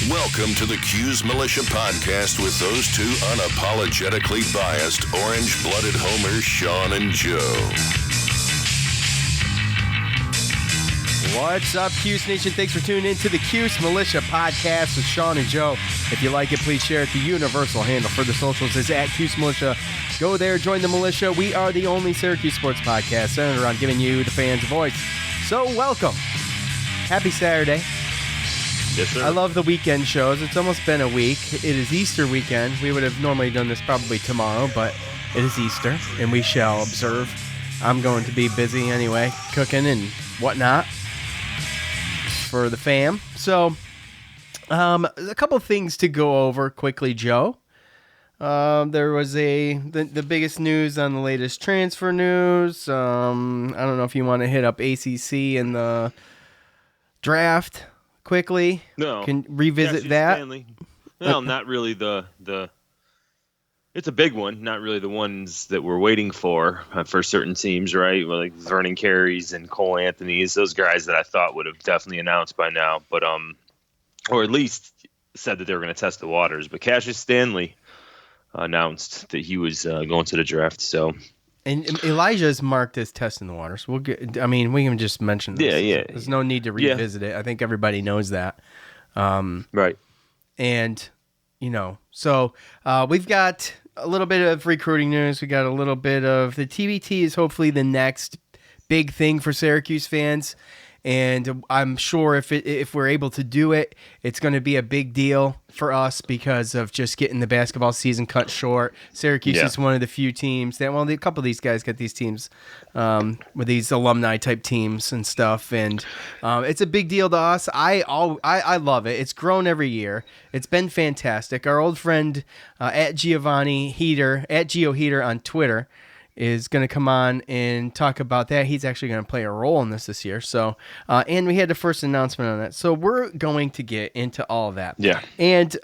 Welcome to the Cuse Militia Podcast with those two unapologetically biased, orange-blooded homers, Sean and Joe. What's up, Cuse Nation? Thanks for tuning in to the Cuse Militia Podcast with Sean and Joe. If you like it, please share it. The universal handle for the socials is at Cuse Militia. Go there, join the militia. We are the only Syracuse sports podcast centered around giving you, the fans, a voice. So welcome. Happy Saturday. Yes, sir. I love the weekend shows. It's almost been a week. It is Easter weekend. We would have normally done this probably tomorrow, but it is Easter, and we shall observe. I'm going to be busy anyway, cooking and whatnot for the fam. So, a couple things to go over quickly, Joe. There was the biggest news on the latest transfer news. I don't know if you want to hit up ACC and the draft quickly. No. Can revisit Cassius that. Stanley. Well, not really the. It's a big one. Not really the ones that we're waiting for certain teams, right? Well, like Vernon Carey's and Cole Anthony's, those guys that I thought would have definitely announced by now, but or at least said that they were going to test the waters. But Cassius Stanley announced that he was going to the draft. So. And Elijah is marked as testing the waters. We'll get. I mean, we can just mention this. Yeah. There's no need to revisit it. I think everybody knows that. Right. And so we've got a little bit of recruiting news. We got a little bit of the TBT is hopefully the next big thing for Syracuse fans. And I'm sure if we're able to do it, it's going to be a big deal for us because of just getting the basketball season cut short. Syracuse is one of the few teams that, a couple of these guys get these teams with these alumni type teams and stuff, and it's a big deal to us. I love it. It's grown every year. It's been fantastic. Our old friend at Gio Heater on Twitter is going to come on and talk about that. He's actually going to play a role in this year. So, and we had the first announcement on that. So we're going to get into all of that. Yeah. And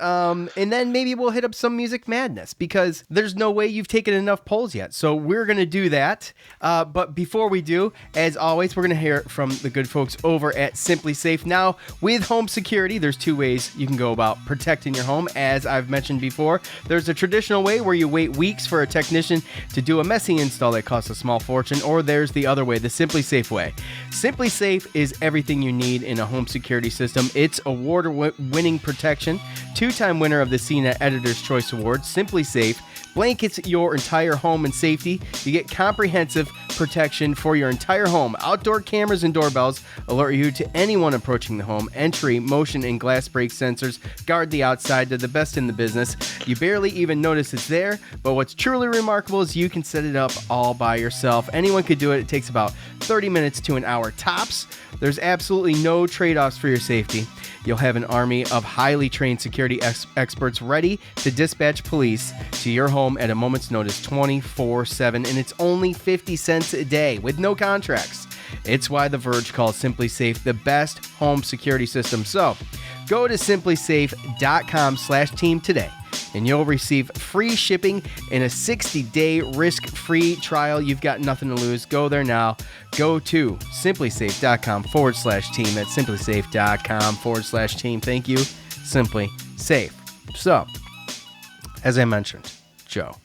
then maybe we'll hit up some Music Madness because there's no way you've taken enough polls yet. So we're going to do that. But before we do, as always, we're going to hear from the good folks over at Simply Safe. Now, with home security, there's two ways you can go about protecting your home. As I've mentioned before, there's a traditional way where you wait weeks for a technician to do a messy install that costs a small fortune, or there's the other way, the Simply Safe way. Simply Safe is everything you need in a home security system. It's award-winning protection, two-time winner of the CNET Editor's Choice Award. Simply Safe blankets your entire home in safety. You get comprehensive protection for your entire home. Outdoor cameras and doorbells alert you to anyone approaching the home. Entry, motion, and glass break sensors guard the outside. They're the best in the business. You barely even notice it's there, but what's truly remarkable is you can set it up all by yourself. Anyone could do it. It takes about 30 minutes to an hour tops. There's absolutely no trade-offs for your safety. You'll have an army of highly trained security experts ready to dispatch police to your home at a moment's notice 24/7, and it's only 50 cents a day with no contracts. It's why The Verge calls Simply Safe the best home security system. So go to simplysafe.com/team today, and you'll receive free shipping and a 60-day risk-free trial. You've got nothing to lose. Go there now. Go to simplysafe.com/team. That's simplysafe.com/team. Thank you, Simply Safe. So, as I mentioned, Joe.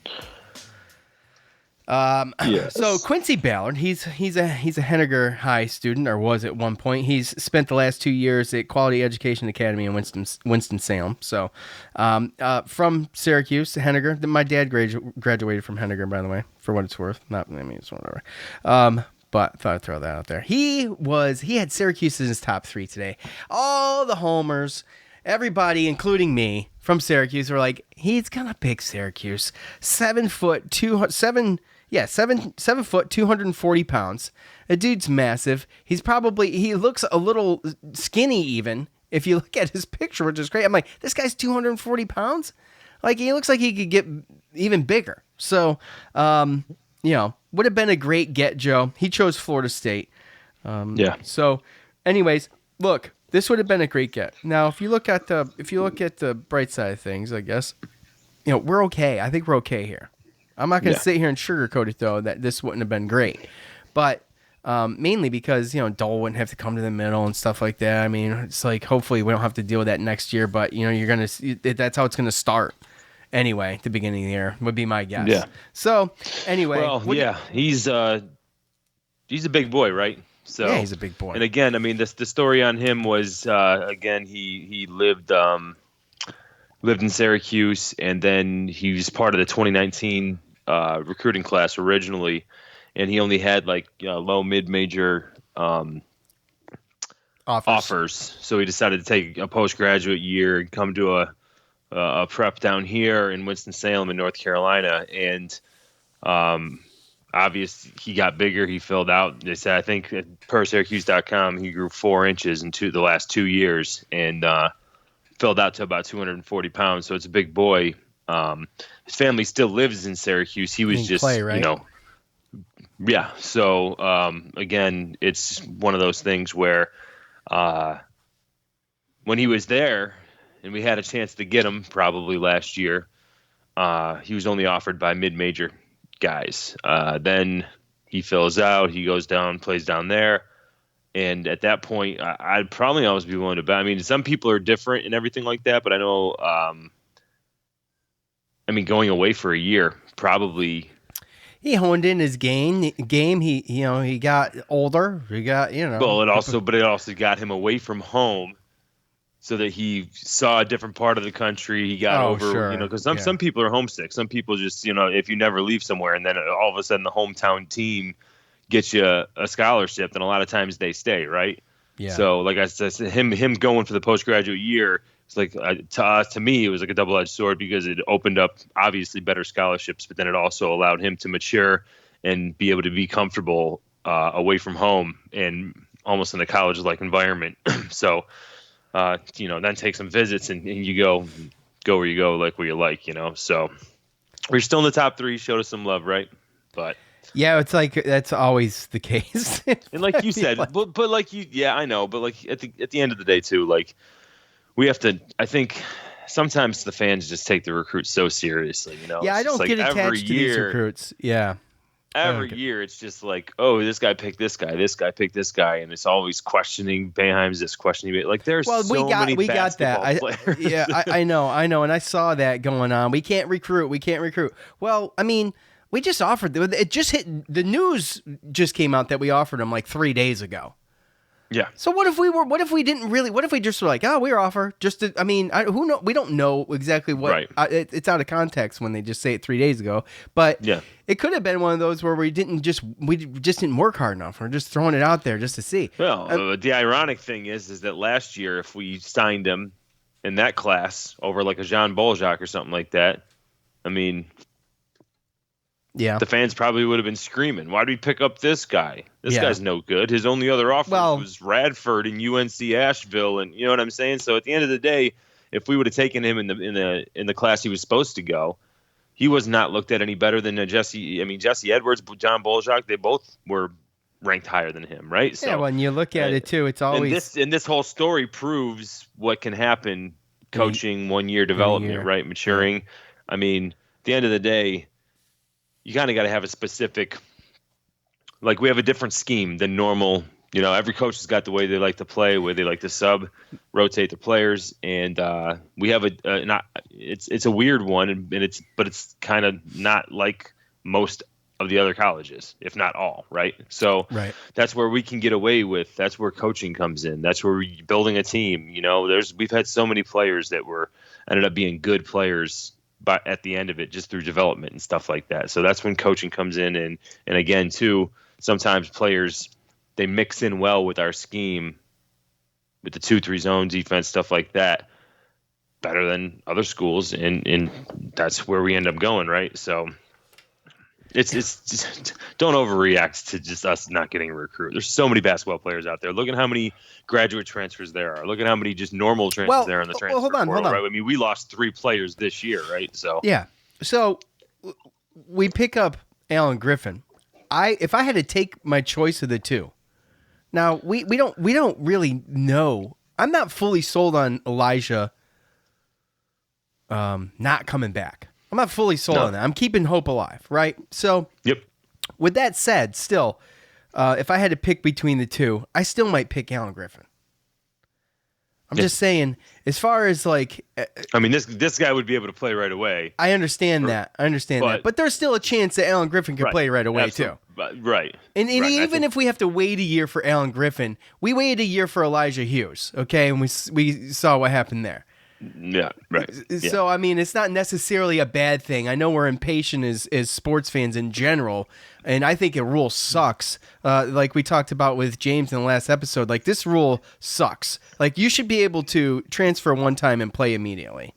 Yes. So Quincy Ballard, he's a Henniger High student, or was at one point. He's spent the last 2 years at Quality Education Academy in Winston-Salem. So, from Syracuse to Henniger. My dad graduated from Henniger, by the way, for what it's worth. It's whatever. But I thought I'd throw that out there. He had Syracuse in his top 3 today. All the homers, everybody, including me, from Syracuse were like, he's gonna pick Syracuse. 7 foot, 240 pounds. The dude's massive. He looks a little skinny even. If you look at his picture, which is great. I'm like, this guy's 240 pounds? Like, he looks like he could get even bigger. So, would have been a great get, Joe. He chose Florida State. So, anyways, look, this would have been a great get. Now, if you look at the bright side of things, I guess, we're okay. I think we're okay here. I'm not going to sit here and sugarcoat it, though, that this wouldn't have been great. But Mainly because, Dole wouldn't have to come to the middle and stuff like that. I mean, it's like, hopefully we don't have to deal with that next year, but, that's how it's going to start anyway, at the beginning of the year, would be my guess. Yeah. So, anyway. Well, he's a big boy, right? So yeah, he's a big boy. And again, I mean, the story on him was, again, he lived in Syracuse, and then he was part of the 2019 recruiting class originally, and he only had like low mid-major offers. So he decided to take a postgraduate year and come to a prep down here in Winston-Salem in North Carolina, and obviously he got bigger. He filled out. They said, I think per Syracuse.com, he grew 4 inches in the last 2 years, and filled out to about 240 pounds. So it's a big boy. His family still lives in Syracuse. He was just, Clay, right? Yeah. So, again, it's one of those things where when he was there and we had a chance to get him probably last year, he was only offered by mid-major guys. Then he fills out, he goes down, plays down there. And at that point, I'd probably always be willing to bet. I mean, some people are different and everything like that, but I know, going away for a year, probably. He honed in his game. He got older. He got, Well, it also got him away from home, so that he saw a different part of the country. He got over, sure. Because some people are homesick. Some people just, if you never leave somewhere and then all of a sudden the hometown team gets you a scholarship, then a lot of times they stay, right? Yeah. So, like I said, him going for the postgraduate year, it's like to me, it was like a double-edged sword because it opened up obviously better scholarships, but then it also allowed him to mature and be able to be comfortable away from home and almost in a college-like environment. So, then take some visits and you go where you go, like where you like, So we're still in the top 3. Showed us some love, right? But yeah, it's like that's always the case. And like you said, but like I know, but like at the end of the day too, like we have to. I think sometimes the fans just take the recruits so seriously, Yeah, I don't get attached to these recruits. Yeah. Every year, it's just like, oh, this guy picked this guy picked this guy, and it's always questioning Boeheim's this questioning. Like, there's many basketball players. Yeah, I know, and I saw that going on. We can't recruit. Well, I mean, we just offered. It just hit the news. Just came out that we offered him like 3 days ago. Yeah. So what if we didn't really? What if we just were like, oh, we're offer? Who know? We don't know exactly what. Right. It's out of context when they just say it 3 days ago. But yeah, it could have been one of those where we just didn't work hard enough. We're just throwing it out there just to see. Well, the ironic thing is that last year, if we signed him in that class over like a Jean Boljac or something like that, I mean. Yeah, the fans probably would have been screaming, why did we pick up this guy? This guy's no good. His only other offer was Radford and UNC Asheville, and you know what I'm saying? So at the end of the day, if we would have taken him in the class he was supposed to go, he was not looked at any better than Jesse Edwards, John Boljac. They both were ranked higher than him, right? So, when you look at it too, it's always and this whole story proves what can happen coaching 1 year development, right? Maturing. I mean, at the end of the day, you kind of got to have a specific, like we have a different scheme than normal. Every coach has got the way they like to play, where they like to rotate the players, and we have it's a weird one, but it's kind of not like most of the other colleges, if not all, right? So that's where we can get away with. That's where coaching comes in. That's where we're building a team. We've had so many players that ended up being good players. But at the end of it, just through development and stuff like that. So that's when coaching comes in. And again, too, sometimes players, they mix in well with our scheme, with the 2-3 zone defense, stuff like that, better than other schools. And that's where we end up going, right? So it's just, don't overreact to just us not getting a recruit. There's so many basketball players out there. Look at how many graduate transfers there are. Look at how many just normal transfers there in the transfer portal, hold on. Right? I mean, we lost 3 players this year, right? So yeah. So we pick up Alan Griffin. If I had to take my choice of the two, now we don't really know. I'm not fully sold on Elijah not coming back. I'm not fully sold on that. I'm keeping hope alive, right? So, yep. With that said, still, if I had to pick between the two, I still might pick Alan Griffin. I'm just saying, as far as like, I mean, this guy would be able to play right away. I understand that. But there's still a chance that Alan Griffin could play right away too. Right. And even if we have to wait a year for Alan Griffin, we waited a year for Elijah Hughes. Okay, and we saw what happened there. Yeah, right. So, I mean, it's not necessarily a bad thing. I know we're impatient as sports fans in general, and I think a rule sucks. Like we talked about with James in the last episode, like this rule sucks. Like you should be able to transfer one time and play immediately.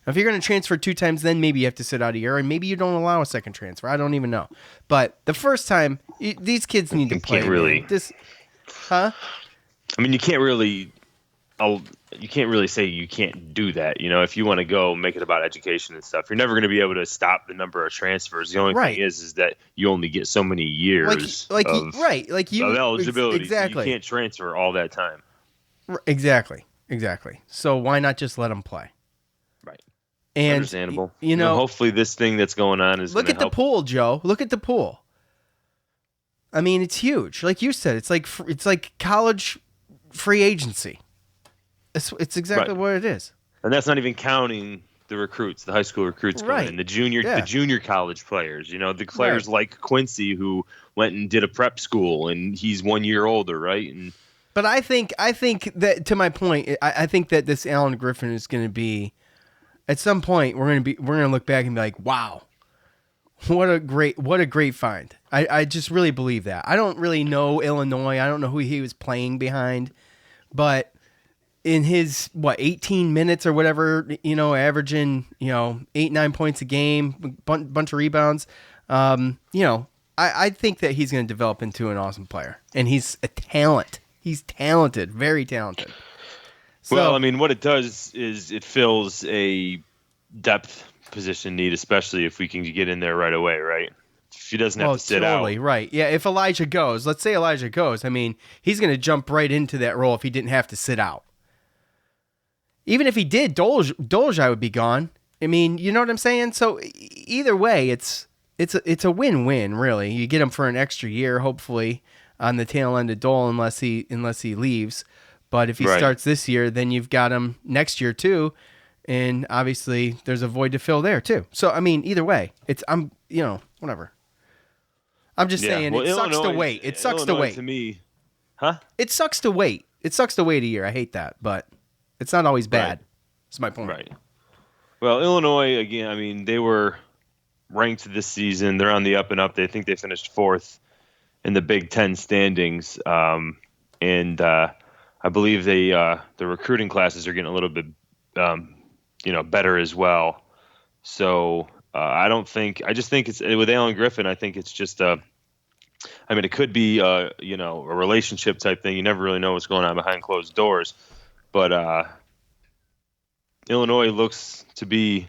If you're going to transfer 2 times, then maybe you have to sit out a year, and maybe you don't allow a second transfer. I don't even know. But the first time, these kids need to play. Can't really. I mean, you can't really say you can't do that. You know, if you want to go make it about education and stuff, you're never going to be able to stop the number of transfers. The only thing is that you only get so many years of eligibility. Exactly. So you can't transfer all that time. Exactly. So why not just let them play? Right. And understandable. You know, hopefully this thing that's going on is look at the pool, Joe. Look at the pool. I mean, it's huge. Like you said, it's like college free agency. It's exactly what it is. And that's not even counting the recruits, the high school recruits going in, the junior college players. You know, the players like Quincy who went and did a prep school, and he's 1 year older, right? But I think that, to my point, I think that this Alan Griffin is going to be, at some point we're going to look back and be like, wow, what a great find. I just really believe that. I don't really know Illinois. I don't know who he was playing behind, but in his 18 minutes or whatever, you know, averaging 8-9 points a game, bunch of rebounds, you know, I think that he's going to develop into an awesome player, and he's a talent. He's talented, very talented. So, well, I mean, what it does is it fills a depth position need, especially if we can get in there right away, right? If he doesn't have to sit out. Right. Yeah, if Elijah goes, let's say Elijah goes, I mean, he's going to jump right into that role if he didn't have to sit out. Even if he did, Dolezaj would be gone. I mean, you know what I'm saying? So either way, it's a win-win, really. You get him for an extra year, hopefully, on the tail end of Dole, unless he leaves. But if he starts this year, then you've got him next year too, and obviously there's a void to fill there too. So I mean, either way, whatever. I'm just saying, it sucks to wait. It sucks to wait. To me, huh? It sucks to wait. It sucks to wait a year. I hate that, but it's not always bad. That's my point. Right. Well, Illinois, again, I mean, they were ranked this season. They're on the up and up. They think they finished 4th in the Big Ten standings. And I believe the recruiting classes are getting a little bit, better as well. So I just think it's with Alan Griffin. I think it's just it could be a relationship type thing. You never really know what's going on behind closed doors. But Illinois looks to be,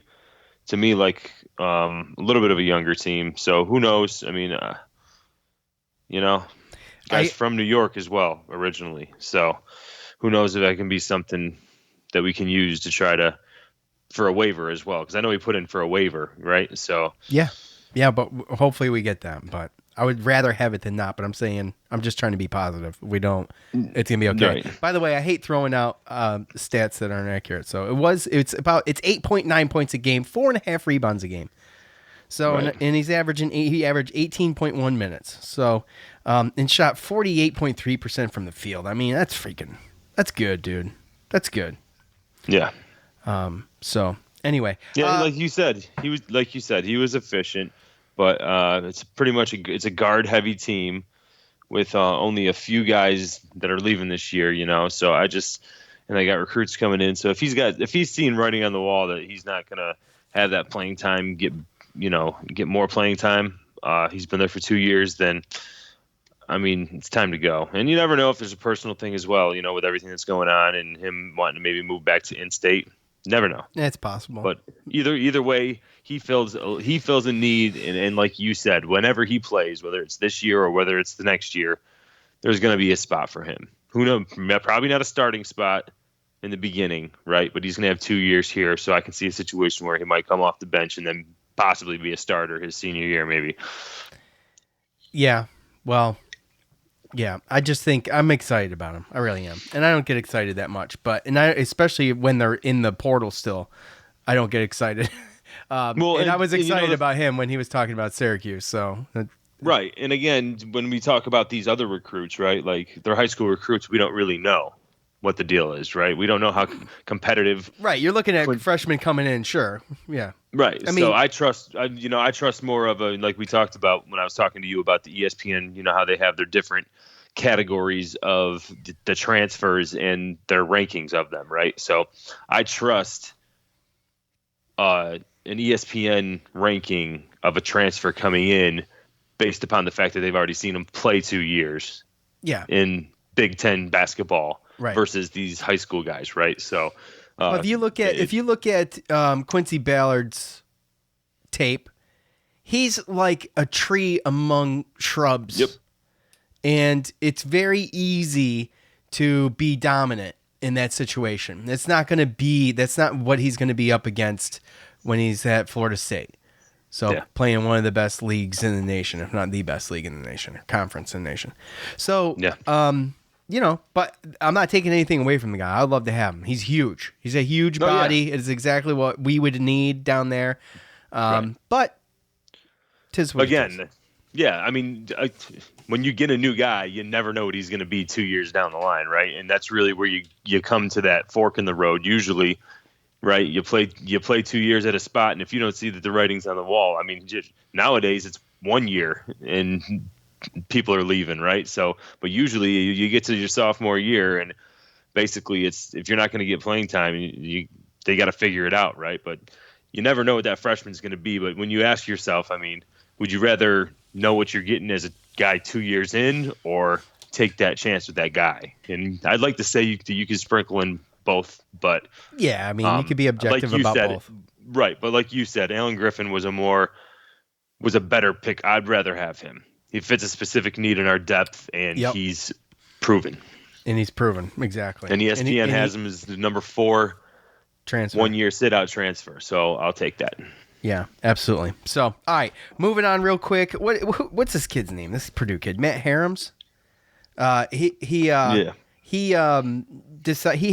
to me, like a little bit of a younger team. So who knows? I mean, guys from New York as well originally. So who knows if that can be something that we can use to try to for a waiver as well? Because I know we put in for a waiver, right? So yeah, but hopefully we get that. But I would rather have it than not, but I'm just trying to be positive. If we don't, it's going to be okay. Right. By the way, I hate throwing out stats that aren't accurate. So it's 8.9 points a game, 4.5 rebounds a game. So, and he averaged 18.1 minutes. So, and shot 48.3% from the field. I mean, that's good, dude. That's good. Yeah. So anyway. Yeah. Like you said, he was efficient. But it's pretty much it's a guard-heavy team with only a few guys that are leaving this year, So and they got recruits coming in. So if he's seeing writing on the wall that he's not gonna have that playing time, get more playing time. He's been there for 2 years. Then, I mean, it's time to go. And you never know if there's a personal thing as well, with everything that's going on and him wanting to maybe move back to in-state. Never know. It's possible. But either way, he fills a need, and like you said, whenever he plays, whether it's this year or whether it's the next year, there's going to be a spot for him. Who knows? Probably not a starting spot in the beginning, right? But he's going to have 2 years here, so I can see a situation where he might come off the bench and then possibly be a starter his senior year, maybe. Yeah. Well, Yeah, I just think I'm excited about him. I really am, and I don't get excited that much. Especially when they're in the portal still, I don't get excited. And I was excited about him when he was talking about Syracuse. So right, and again, when we talk about these other recruits, right, like they're high school recruits, we don't really know what the deal is, right? We don't know how competitive. Right, you're looking at freshmen coming in, sure, yeah. Right. So I trust more of a, like we talked about when I was talking to you about the ESPN, how they have their different categories of the transfers and their rankings of them, right? So I trust an ESPN ranking of a transfer coming in based upon the fact that they've already seen them play 2 years in Big Ten basketball versus these high school guys, right? So if you look at Quincy Ballard's tape, he's like a tree among shrubs. Yep. And it's very easy to be dominant in that situation. That's not what he's going to be up against when he's at Florida State. So playing one of the best leagues in the nation, if not the best league in the nation, or conference in the nation. So, but I'm not taking anything away from the guy. I'd love to have him. He's huge. He's a huge body. Yeah. It is exactly what we would need down there. But tis what again, yeah. I mean, when you get a new guy, you never know what he's going to be 2 years down the line, right? And that's really where you come to that fork in the road. Usually, right? You play 2 years at a spot, and if you don't see that the writing's on the wall, I mean, nowadays it's 1 year and people are leaving, right? So, but usually you get to your sophomore year, and basically if you're not going to get playing time, they got to figure it out, right? But you never know what that freshman's going to be. But when you ask yourself, I mean, would you rather know what you're getting as a guy 2 years in, or take that chance with that guy? And I'd like to say you could sprinkle in both, but yeah, I mean, you could be objective about both, right? But like you said, Alan Griffin was a better pick. I'd rather have him. He fits a specific need in our depth, and he's proven. And he's proven, exactly. And ESPN has him as the number 4 transfer, 1 year sit-out transfer. So I'll take that. Yeah, absolutely. So, all right, moving on real quick. What's this kid's name? This Purdue kid, Matt Harams. He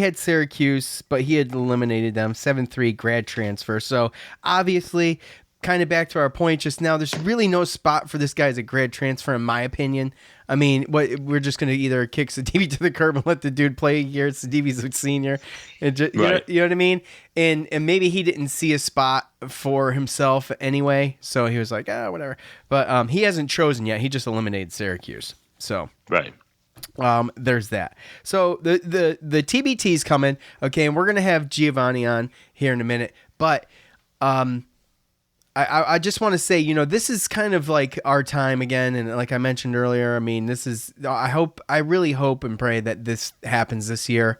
had Syracuse, but he had eliminated them. 7-3 grad transfer. So obviously, kind of back to our point just now, there's really no spot for this guy as a grad transfer, in my opinion. I mean, we're just going to either kick Sadivi to the curb and let the dude play a year. Sadivi's a senior. You know what I mean? And maybe he didn't see a spot for himself anyway, so he was like, whatever. But he hasn't chosen yet. He just eliminated Syracuse. So right. There's that. So the TBT's coming, okay, and we're gonna have Giovanni on here in a minute. But I just want to say, this is kind of like our time again, and like I mentioned earlier, I mean, this is. I really hope and pray that this happens this year.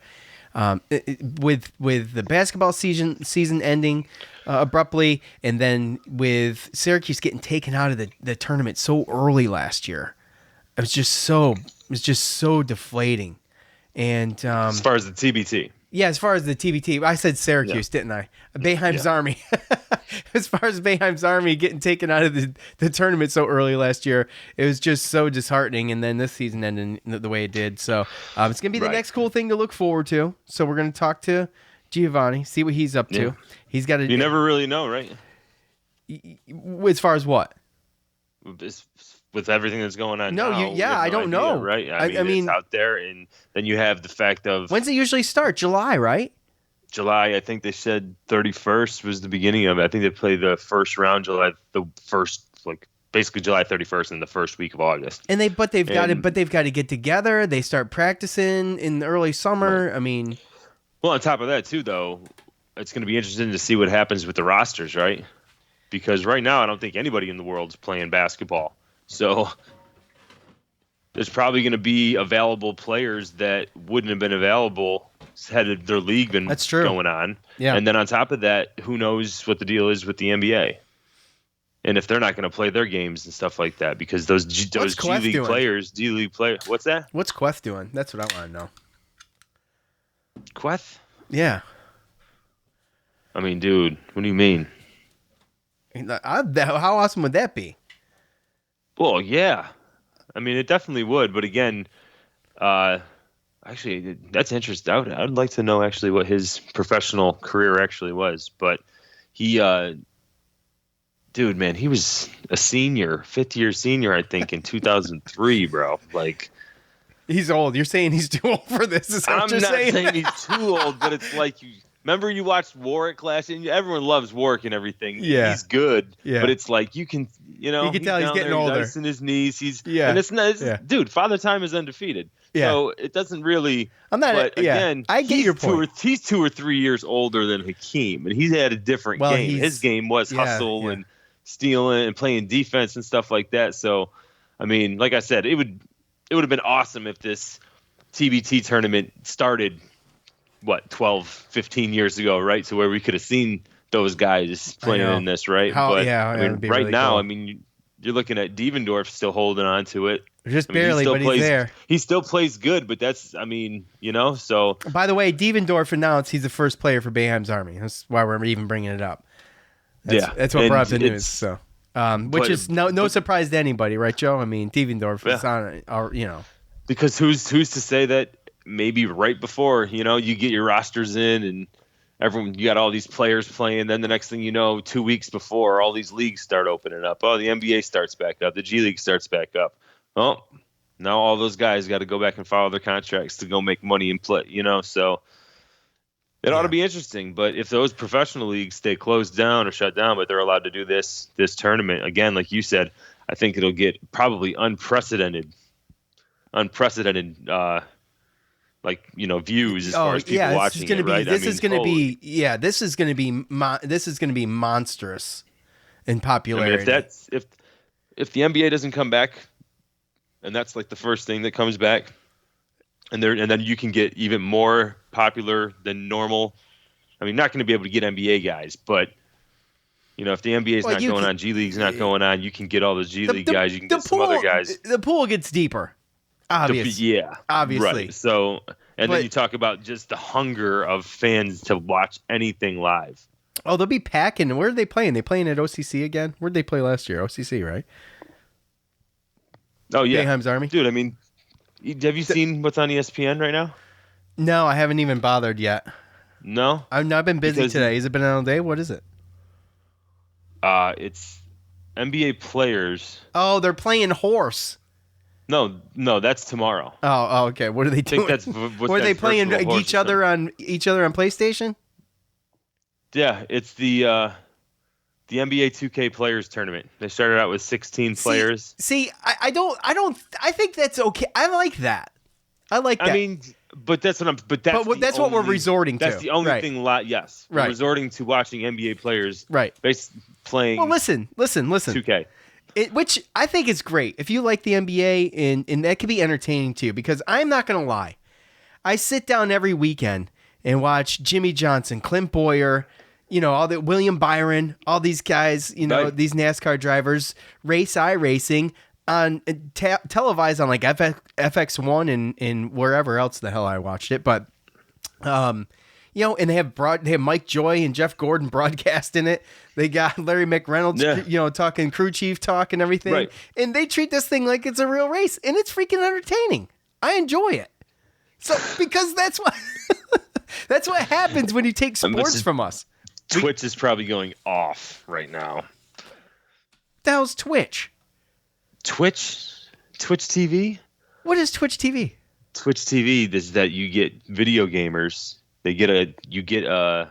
With the basketball season ending abruptly, and then with Syracuse getting taken out of the tournament so early last year, it was just so deflating. And as far as the TBT, yeah, as far as the TBT, I said Syracuse, didn't I? Boeheim's Army. As far as Boeheim's Army getting taken out of the tournament so early last year, it was just so disheartening. And then this season ended the way it did. So it's going to be the next cool thing to look forward to. So we're going to talk to Giovanni, see what he's up to. He's got to. You never really know, right? As far as what? With everything that's going on now. I don't know. Right? I mean, it's out there, and then you have the fact of... When's it usually start? July, right? July, I think they said 31st was the beginning of it. I think they play the first round basically July 31st in the first week of August. And they've got to get together. They start practicing in the early summer. Right. I mean... Well, on top of that, too, though, it's going to be interesting to see what happens with the rosters, right? Because right now, I don't think anybody in the world is playing basketball. So there's probably going to be available players that wouldn't have been available had their league been going on. Yeah. And then on top of that, who knows what the deal is with the NBA. And if they're not going to play their games and stuff like that, because those G League players, what's that? What's Queth doing? That's what I want to know. Queth? Yeah. I mean, dude, what do you mean? How awesome would that be? Well, yeah. I mean, it definitely would. But again, actually, that's interesting. I'd like to know actually what his professional career actually was. But he, dude, man, he was a senior, fifth-year senior, I think, in 2003, bro. Like, he's old. You're saying he's too old for this? Is that what I'm you're not saying? saying he's too old, but it's like remember you watched Warwick last year? And everyone loves Warwick and everything. Yeah. He's good. Yeah. But it's like you can tell he's down getting there, older. He's icing his knees. Yeah. And dude, Father Time is undefeated. Yeah. So it doesn't really. I'm not. But again, I get your point. He's 2 or 3 years older than Hakeem, and he's had a different game. His game was hustle and stealing and playing defense and stuff like that. So, I mean, like I said, it would have been awesome if this TBT tournament started 12, 15 years ago, right? So where we could have seen those guys playing in this, right? I mean, right really now, cool. I mean, you're looking at Devendorf still holding on to it. Just barely, but he's there. He still plays good, but that's, I mean, so. By the way, Devendorf announced he's the first player for Boeheim's Army. That's why we're even bringing it up. That's what brought up the news. So, which is no surprise to anybody, right, Joe? I mean, Devendorf is on, Because who's to say that maybe right before, you get your rosters in and you got all these players playing. Then the next thing you know, 2 weeks before, all these leagues start opening up. Oh, the NBA starts back up. The G League starts back up. Oh, now all those guys got to go back and follow their contracts to go make money and play, so it ought to be interesting. But if those professional leagues stay closed down or shut down, but they're allowed to do this tournament, again, like you said, I think it'll get probably unprecedented, views as far as people watching it, right? This is going to be monstrous in popularity. I mean, if the NBA doesn't come back, and that's like the first thing that comes back, and then you can get even more popular than normal. I mean, not going to be able to get NBA guys, but if the NBA is not going on, G League's not going on, you can get all the G League guys. You can get some other guys. The pool gets deeper. Obviously. Right. So, then you talk about just the hunger of fans to watch anything live. Oh, they'll be packing. Where are they playing? They playing at OCC again? Where'd they play last year? OCC, right? Oh, yeah. Boeheim's Army? Dude, I mean, have you seen what's on ESPN right now? No, I haven't even bothered yet. No? I've not been busy today. Has it been all day? What is it? It's NBA players. Oh, they're playing horse. No, that's tomorrow. Oh, okay. What are they doing? I think Were they playing each other on PlayStation? Yeah, it's the NBA 2K Players Tournament. They started out with 16 players. I think that's okay. I like that. I mean, but that's what we're resorting to. That's the only thing. Yes, we're resorting to watching NBA players. Right. Playing. Well, listen. 2K. Which I think is great. If you like the NBA, and that can be entertaining too, because I'm not going to lie. I sit down every weekend and watch Jimmy Johnson, Clint Boyer, all the William Byron, all these guys, these NASCAR drivers race iRacing on televised on like FX1 and wherever else the hell I watched it. But, and they have Mike Joy and Jeff Gordon broadcasting it. They got Larry McReynolds, talking crew chief talk and everything. Right. And they treat this thing like it's a real race, and it's freaking entertaining. I enjoy it. So because that's what happens when you take sports from us. Twitch is probably going off right now. The hell's Twitch? Twitch TV? What is Twitch TV? Twitch TV is that you get video gamers. You get a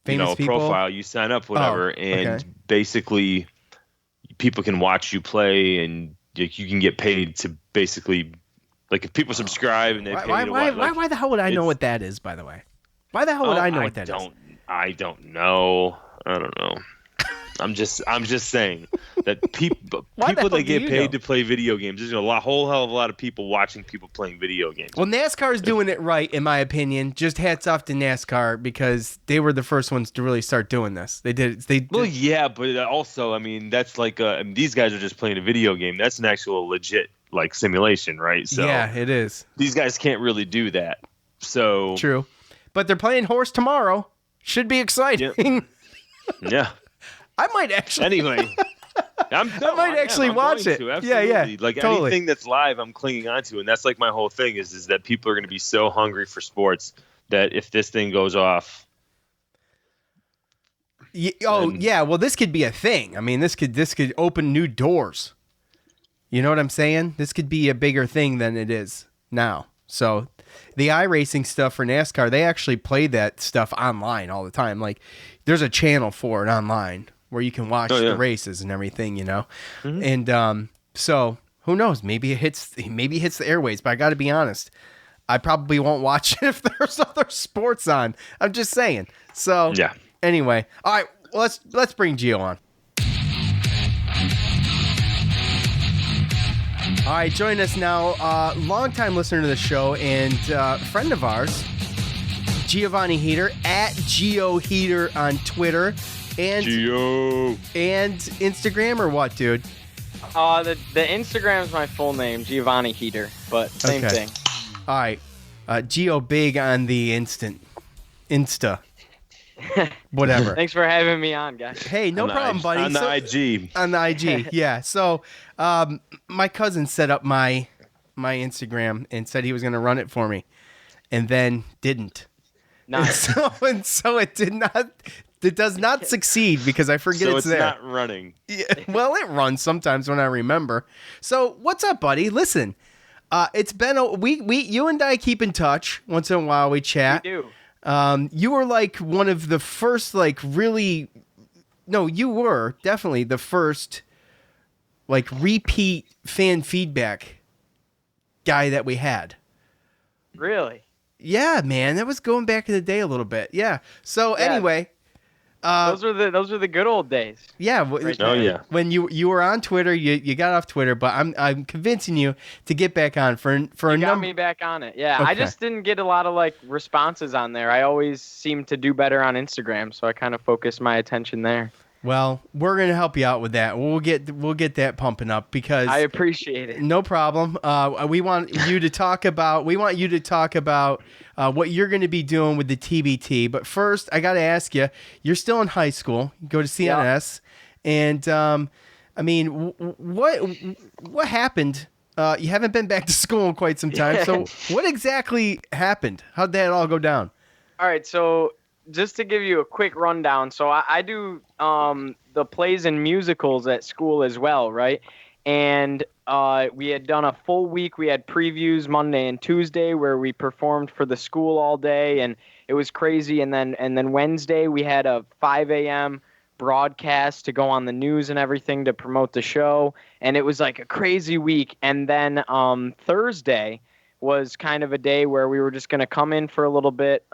famous people? Profile. You sign up, whatever, and basically people can watch you play, and you can get paid to basically, like, if people subscribe and they pay you to watch. Why the hell would I know what that is? By the way, why the hell would I know what that is? I don't know. I don't know. I'm just saying that people that get paid to play video games. There's a whole hell of a lot of people watching people playing video games. Well, NASCAR is doing it right, in my opinion. Just hats off to NASCAR because they were the first ones to really start doing this. They did. Well, yeah, but also, I mean, that's like these guys are just playing a video game. That's an actual legit like simulation, right? So yeah, it is. These guys can't really do that. So true, but they're playing horse tomorrow. Should be exciting. Yeah. I might actually. Anyway, I might actually watch it. Yeah. Like totally. anything that's live, I'm clinging onto, and that's like my whole thing is that people are going to be so hungry for sports that if this thing goes off. Yeah. Well, this could be a thing. I mean, this could open new doors. You know what I'm saying? This could be a bigger thing than it is now. So the iRacing stuff for NASCAR, they actually play that stuff online all the time. Like there's a channel for it online where you can watch the races and everything, you know? Mm-hmm. And so who knows? Maybe it hits the airways, but I got to be honest. I probably won't watch it if there's other sports on. I'm just saying. So anyway, all right, let's bring Gio on. All right, join us now, longtime listener to the show and friend of ours, Giovanni Heater, at Gio Heater on Twitter and Instagram, or what, dude? The Instagram's my full name, Giovanni Heater, but same thing. All right, Gio big on the Insta. Whatever. Thanks for having me on, guys. Hey, no problem, buddy. On the IG. On the IG, yeah. So, my cousin set up my Instagram and said he was going to run it for me, and then didn't. Nice. And so it did not. It does not succeed because I forget it's there. So it's not running. Yeah, well, it runs sometimes when I remember. So, what's up, buddy? Listen, it's been you and I keep in touch once in a while. We chat. We do. You were like one of the first, you were definitely the first, repeat fan feedback guy that we had. Really? Yeah, man, that was going back in the day a little bit. Yeah. So anyway, those are the good old days. Yeah. Right When you were on Twitter, you got off Twitter, but I'm convincing you to get back on for a number. Got me back on it. Yeah. Okay. I just didn't get a lot of responses on there. I always seem to do better on Instagram, so I kind of focused my attention there. Well, we're gonna help you out with that. We'll get that pumping up because I appreciate it. No problem. We want you to talk about what you're going to be doing with the TBT. But first, I got to ask you. You're still in high school. You go to CNS, and I mean, what happened? You haven't been back to school in quite some time. So, what exactly happened? How'd that all go down? All right, so. Just to give you a quick rundown, so I do the plays and musicals at school as well, right? And we had done a full week. We had previews Monday and Tuesday where we performed for the school all day, and it was crazy. And then Wednesday we had a 5 a.m. broadcast to go on the news and everything to promote the show, and it was like a crazy week. And then Thursday was kind of a day where we were just going to come in for a little bit.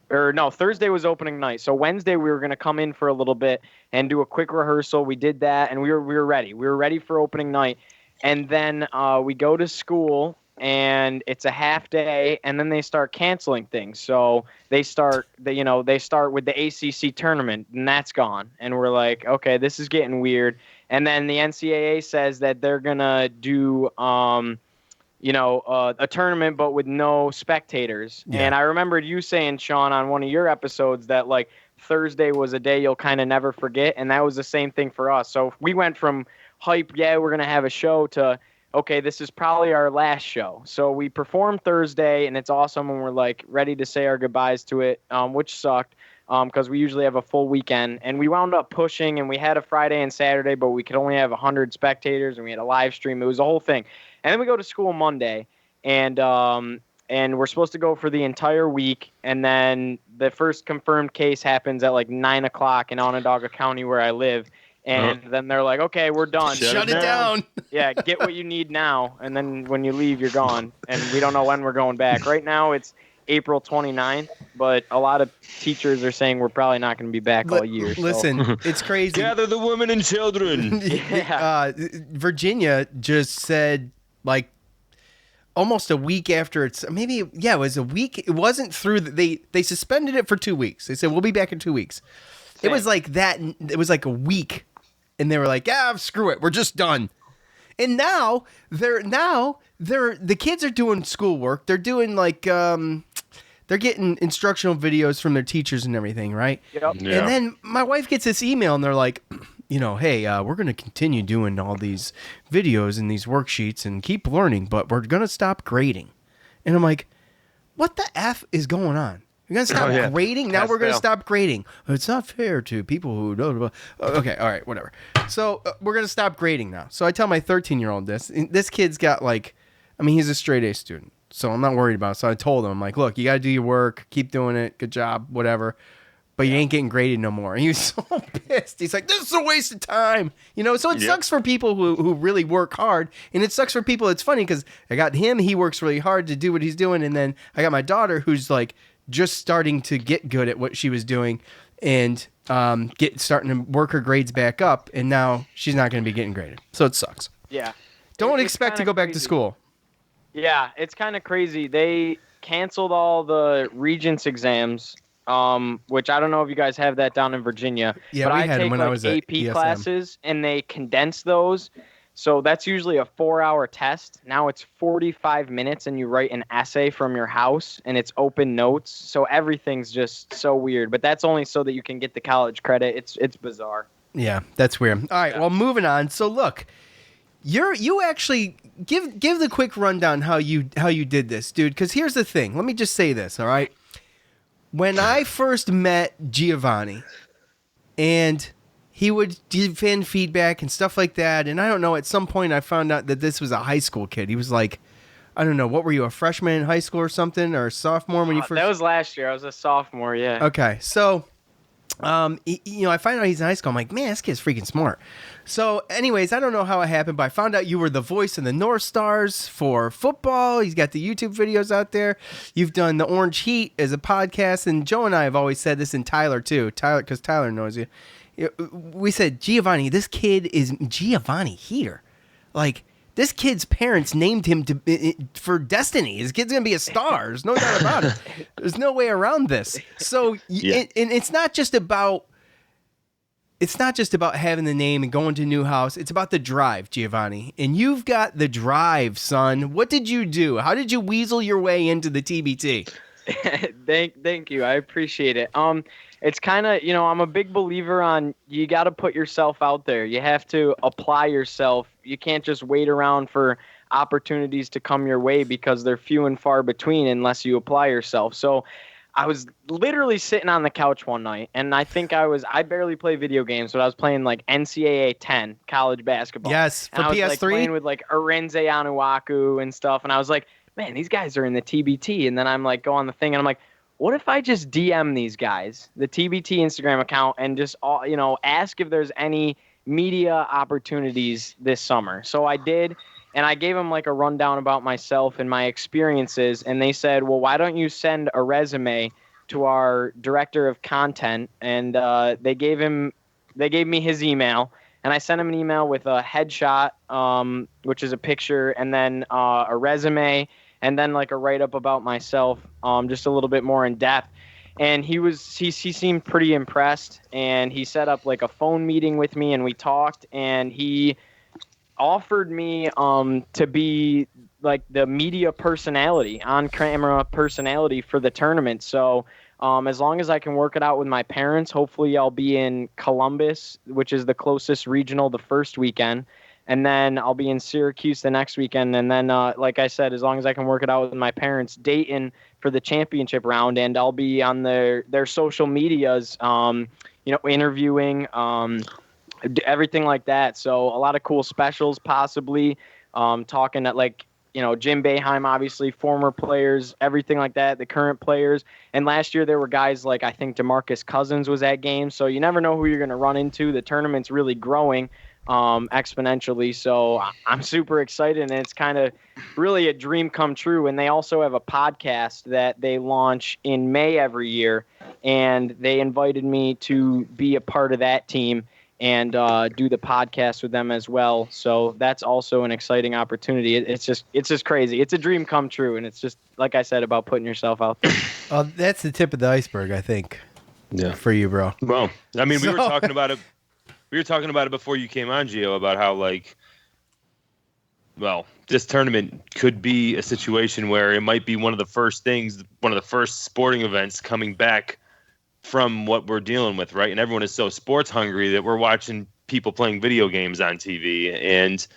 Thursday was opening night. So Wednesday we were going to come in for a little bit and do a quick rehearsal. We did that, and we were ready. We were ready for opening night. And then we go to school, and it's a half day, and then they start canceling things. So they start with the ACC tournament, and that's gone. And we're like, okay, this is getting weird. And then the NCAA says that they're going to do a tournament, but with no spectators. Yeah. And I remembered you saying, Sean, on one of your episodes that Thursday was a day you'll kind of never forget. And that was the same thing for us. So we went from hype, we're going to have a show, to, okay, this is probably our last show. So we performed Thursday, and it's awesome. And we're ready to say our goodbyes to it, which sucked because we usually have a full weekend. And we wound up pushing, and we had a Friday and Saturday, but we could only have 100 spectators, and we had a live stream. It was a whole thing. And then we go to school Monday, and we're supposed to go for the entire week. And then the first confirmed case happens at 9 o'clock in Onondaga County, where I live. And then they're like, okay, we're done. Shut it down. Yeah, get what you need now. And then when you leave, you're gone. And we don't know when we're going back. Right now, it's April 29th, but a lot of teachers are saying we're probably not going to be back all year. Listen, it's crazy. Gather the women and children. Virginia just said, almost a week after it was a week. It wasn't through they suspended it for 2 weeks. They said, we'll be back in 2 weeks. Same. It was like that. It was like a week, and they were like, screw it. We're just done. And now the kids are doing schoolwork. They're doing they're getting instructional videos from their teachers and everything. Right. Yep. Yeah. And then my wife gets this email, and they're like, hey, we're going to continue doing all these videos and these worksheets and keep learning, but we're going to stop grading. And I'm like, what the F is going on? You're going to stop grading? Now we're going to stop grading. It's not fair to people who don't. Okay, all right, whatever. So we're going to stop grading now. So I tell my 13-year-old this. And this kid's got he's a straight A student. So I'm not worried about it. So I told him, I'm like, look, you got to do your work. Keep doing it. Good job, whatever. But you ain't getting graded no more. And he was so pissed. He's like, this is a waste of time. So it sucks for people who really work hard. And it sucks for people. It's funny because I got him. He works really hard to do what he's doing. And then I got my daughter who's just starting to get good at what she was doing and starting to work her grades back up. And now she's not going to be getting graded. So it sucks. Yeah. Don't expect to go back to school. Yeah, it's kind of crazy. They canceled all the Regents exams, which I don't know if you guys have that down in Virginia. Yeah, but we had them when I was at AP ESM. classes, and they condensed those. So that's usually a 4-hour test. Now it's 45 minutes, and you write an essay from your house, and it's open notes. So everything's just so weird. But that's only so that you can get the college credit. It's bizarre. Yeah, that's weird. All right, well, moving on. So look, you actually give the quick rundown how you did this, dude. Because here's the thing. Let me just say this. All right, when I first met Giovanni, and he would give fan feedback and stuff like that. And I don't know, at some point I found out that this was a high school kid. He was like, I don't know, what were you, a freshman in high school or something? Or a sophomore when you first... That was last year. I was a sophomore, yeah. Okay, so, I find out he's in high school. I'm like, man, this kid's freaking smart. So, anyways, I don't know how it happened, but I found out you were the voice of the North Stars for football. He's got the YouTube videos out there. You've done the Orange Heat as a podcast. And Joe and I have always said this, and Tyler too. Because Tyler knows you. We said, Giovanni, this kid is Giovanni Heater. This kid's parents named him for destiny. His kid's going to be a star. There's no doubt about it. There's no way around this. So, and it's not just about having the name and going to a new house. It's about the drive, Giovanni. And you've got the drive, son. What did you do? How did you weasel your way into the TBT? Thank you. I appreciate it. It's kind of, I'm a big believer on you got to put yourself out there. You have to apply yourself. You can't just wait around for opportunities to come your way because they're few and far between unless you apply yourself. So I was literally sitting on the couch one night, and I barely play video games, but I was playing NCAA 10 college basketball. Yes, for and I was PS3? playing with Arinze Anuaku and stuff, and I was like, man, these guys are in the TBT. And then I'm go on the thing, and I'm like, what if I just DM these guys, the TBT Instagram account, and just ask if there's any media opportunities this summer? So I did, and I gave them a rundown about myself and my experiences, and they said, well, why don't you send a resume to our director of content? And they gave me his email, and I sent him an email with a headshot, which is a picture, and then a resume, and then a write-up about myself, just a little bit more in depth. And he seemed pretty impressed, and he set up a phone meeting with me, and we talked, and he offered me to be the media personality, on-camera personality for the tournament. So as long as I can work it out with my parents, hopefully I'll be in Columbus, which is the closest regional the first weekend. And then I'll be in Syracuse the next weekend. And then, like I said, as long as I can work it out with my parents, Dayton for the championship round. And I'll be on their social medias, interviewing, everything like that. So a lot of cool specials, possibly talking at Jim Boeheim, obviously, former players, everything like that, the current players. And last year there were guys I think DeMarcus Cousins was at games. So you never know who you're going to run into. The tournament's really growing exponentially. So I'm super excited, and it's kind of really a dream come true. And they also have a podcast that they launch in May every year, and they invited me to be a part of that team and do the podcast with them as well. So that's also an exciting opportunity. It's just crazy. It's a dream come true, and it's just, like I said, about putting yourself out there. That's the tip of the iceberg, I think. Yeah. For you, bro. Well, I mean, we were talking about it. We were talking about it before you came on, Gio, about how this tournament could be a situation where it might be one of the first sporting events coming back from what we're dealing with, right? And everyone is so sports hungry that we're watching people playing video games on TV, and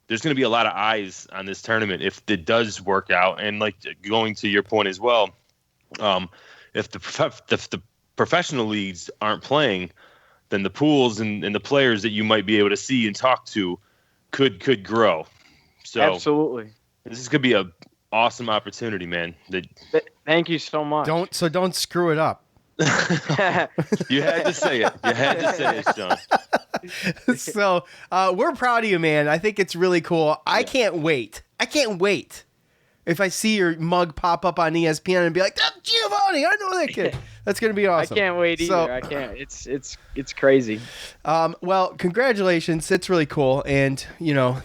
there's going to be a lot of eyes on this tournament if it does work out. And like going to your point as well, if the professional leagues aren't playing, then the pools and the players that you might be able to see and talk to could grow. So absolutely, this is going to be a awesome opportunity, man. Thank you so much. Don't screw it up. You had to say it. You had to say it, Sean. So we're proud of you, man. I think it's really cool. I can't wait. If I see your mug pop up on ESPN and be like, "That's Giovanni, I know that kid." That's gonna be awesome. I can't wait either. I can't. It's crazy. Well, congratulations. It's really cool, and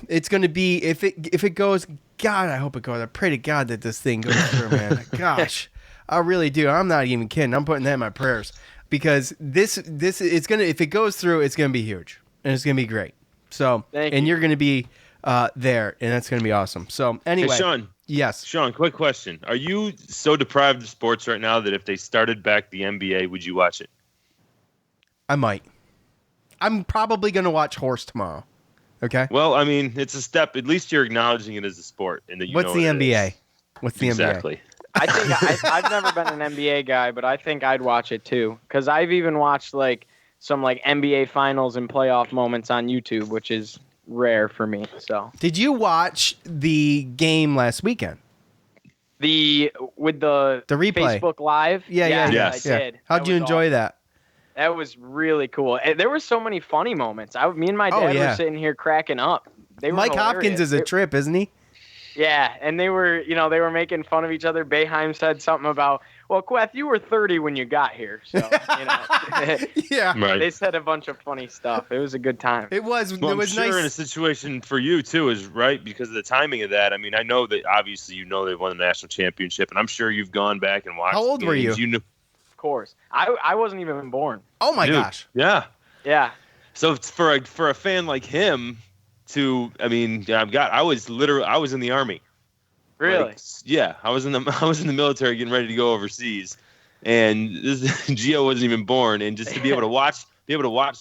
it's gonna be if it goes. God, I hope it goes. I pray to God that this thing goes through, man. Gosh, I really do. I'm not even kidding. I'm putting that in my prayers because this it's gonna, if it goes through, it's gonna be huge and it's gonna be great. So, and you're gonna be there, and that's gonna be awesome. So anyway, hey, Sean. Yes. Sean, quick question. Are you so deprived of sports right now that if they started back the NBA, would you watch it? I might. I'm probably going to watch horse tomorrow. Okay? Well, I mean, it's a step. At least you're acknowledging it as a sport. And that you What's know the what NBA? It is. What's the exactly. NBA? I think I've never been an NBA guy, but I think I'd watch it too. Because I've even watched like some like NBA finals and playoff moments on YouTube, which is rare for me. So did you watch the game last weekend? With the replay, Facebook Live? Yeah. Yes. I did. How'd you enjoy that? That was really cool. And there were so many funny moments. Me and my dad were sitting here cracking up. Mike Hopkins is a trip, isn't he? Yeah, and they were making fun of each other. Boeheim said something about, well, Queth, you were 30 when you got here. So, yeah. Right. They said a bunch of funny stuff. It was a good time. It was. Well, it was I'm sure nice. in a situation for you, too, is right because of the timing of that. I mean, I know that obviously they won the national championship, and I'm sure you've gone back and watched. How old were you? Of course. I wasn't even born. Oh, my gosh. Yeah. Yeah. So for a fan like him I was in the Army. Really? Like, yeah, I was in the military getting ready to go overseas, and Gio wasn't even born. And just to be able to watch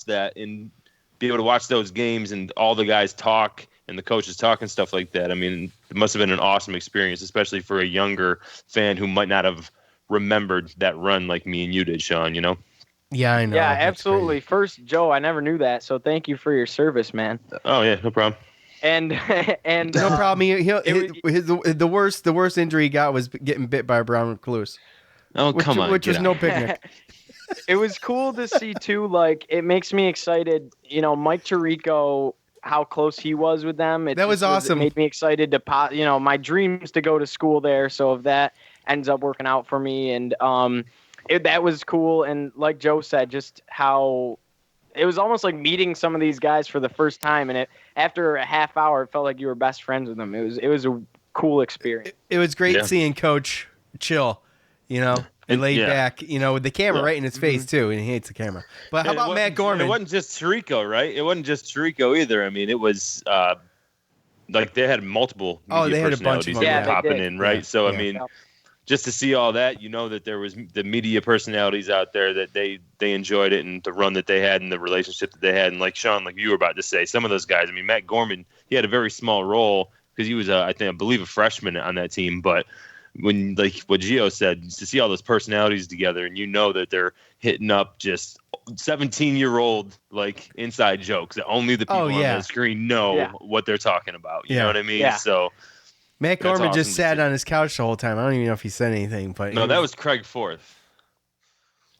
that and be able to watch those games and all the guys talk and the coaches talk and stuff like that. I mean, it must have been an awesome experience, especially for a younger fan who might not have remembered that run like me and you did, Sean. Yeah, I know. Yeah, absolutely. First, Joe, I never knew that, so thank you for your service, man. Oh yeah, no problem. And no problem. The worst injury he got was getting bit by a brown recluse. Oh, come on. Which was no picnic. It was cool to see too. Like, it makes me excited. Mike Tirico, how close he was with them. That was awesome. It made me excited to my dreams to go to school there. So if that ends up working out for me, and that was cool. And like Joe said, just how it was almost like meeting some of these guys for the first time. And after a half hour, it felt like you were best friends with them. It was a cool experience. It was great seeing Coach chill, and laid back, with the camera right in his face too, and he hates the camera. But how about Matt Gorman? It wasn't just Tirico, right? It wasn't just Tirico either. I mean, it was like they had multiple media personalities that were popping in, right? So I mean, just to see all that, that there was the media personalities out there that they enjoyed it and the run that they had and the relationship that they had. And like Sean, like you were about to say, some of those guys, I mean, Matt Gorman, he had a very small role because he was, I believe a freshman on that team. But when, like what Gio said, to see all those personalities together and that they're hitting up just 17-year-old like inside jokes that only the people on the screen know what they're talking about. You know what I mean? Yeah. So Matt Gorman just sat on his couch the whole time. I don't even know if he said anything. But no, that was Craig Forth.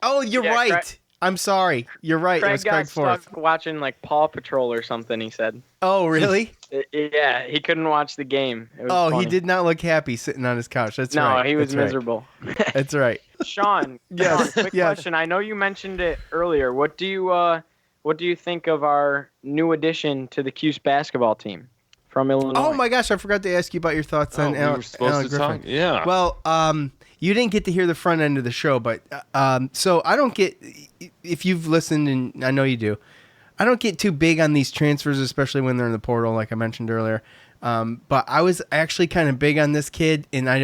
Oh, you're right. I'm sorry. You're right. Craig it was Craig Forth. Stuck watching like Paw Patrol or something, he said. Oh, really? Yeah, he couldn't watch the game. It was funny. He did not look happy sitting on his couch. That's right. No, he was miserable. That's right. Sean, quick question. I know you mentioned it earlier. What do you think of our new addition to the Cuse basketball team from Illinois? Oh my gosh, I forgot to ask you about your thoughts on Alan Griffin. Yeah. Well, you didn't get to hear the front end of the show, but so I don't get, if you've listened, and I know you do, I don't get too big on these transfers, especially when they're in the portal, like I mentioned earlier. But I was actually kind of big on this kid, and I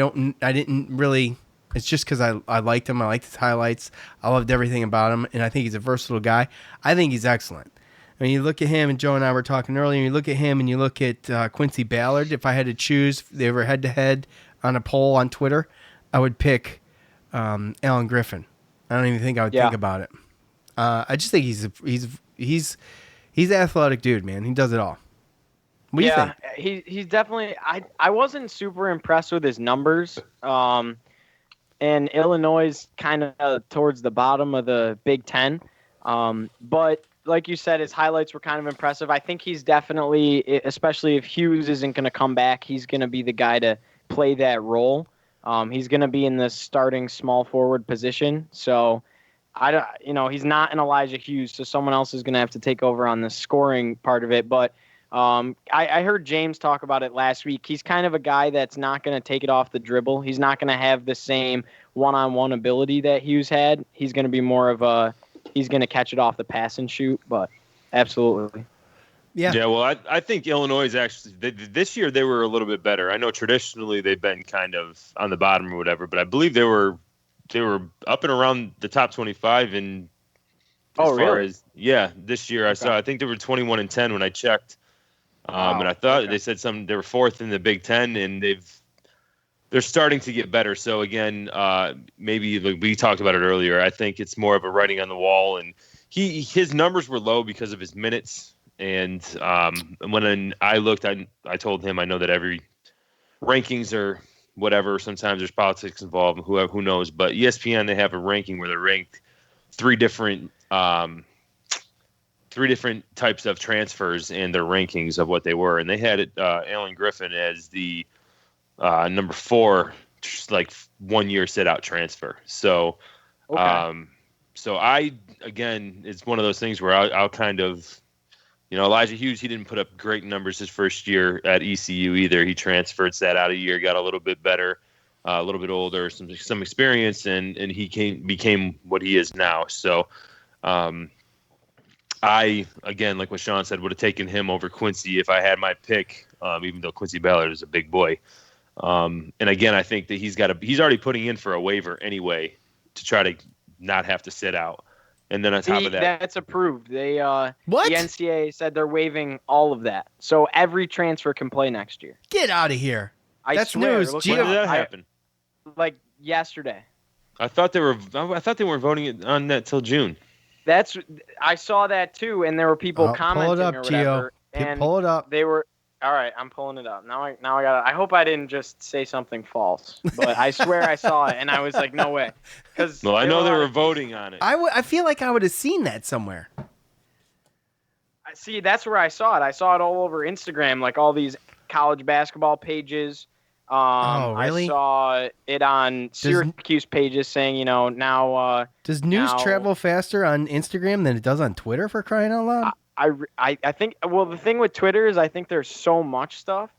didn't really. It's just because I liked him. I liked his highlights. I loved everything about him, and I think he's a versatile guy. I think he's excellent. And you look at him, and Joe and I were talking earlier, and you look at him and you look at Quincy Ballard. If I had to choose, if they were head-to-head on a poll on Twitter, I would pick Alan Griffin. I don't even think I would think about it. I just think he's an athletic dude, man. He does it all. What do you think? He's definitely. I wasn't super impressed with his numbers. And Illinois is kind of towards the bottom of the Big Ten. But like you said, his highlights were kind of impressive. I think he's definitely, especially if Hughes isn't going to come back, he's going to be the guy to play that role. He's going to be in the starting small forward position. So, he's not an Elijah Hughes, so someone else is going to have to take over on the scoring part of it. But I heard James talk about it last week. He's kind of a guy that's not going to take it off the dribble. He's not going to have the same one-on-one ability that Hughes had. He's going to be more of he's going to catch it off the pass and shoot, but absolutely. Yeah. Yeah, well, I think Illinois is actually this year they were a little bit better. I know traditionally they've been kind of on the bottom or whatever, but I believe they were up and around the top 25 and this year I think they were 21-10 when I checked. And I thought they said they were fourth in the Big Ten, and they're starting to get better. So again, maybe like we talked about it earlier. I think it's more of a writing on the wall, and his numbers were low because of his minutes. And when I looked, I told him I know that every rankings are whatever. Sometimes there's politics involved, who knows. But ESPN, they have a ranking where they're ranked three different types of transfers and their rankings of what they were, and they had Alan Griffin as the number 4, just like 1 year sit out transfer. So, so it's one of those things where I'll kind of, Elijah Hughes, he didn't put up great numbers his first year at ECU either. He transferred, sat out a year, got a little bit better, a little bit older, some experience, and he became what he is now. So, I, again, like what Sean said, would have taken him over Quincy if I had my pick, even though Quincy Ballard is a big boy. And again, I think that he's already putting in for a waiver anyway to try to not have to sit out. And then on top of that, that's approved. They what? The NCAA said they're waiving all of that, so every transfer can play next year. Get out of here! That's swear, news. When did that happen? Like yesterday. I thought they were voting it on that till June. I saw that too, and there were people commenting pull it up, or whatever. Gio. And pull it up. They were all right. I'm pulling it up now. I got. I hope I didn't just say something false, but I swear I saw it, and I was like, no way. Because I know they were voting on it. I feel like I would have seen that somewhere. See, that's where I saw it. I saw it all over Instagram, like all these college basketball pages. Really? I saw it on Syracuse pages saying, now. Does news travel faster on Instagram than it does on Twitter, for crying out loud? I think, well, the thing with Twitter is I think there's so much stuff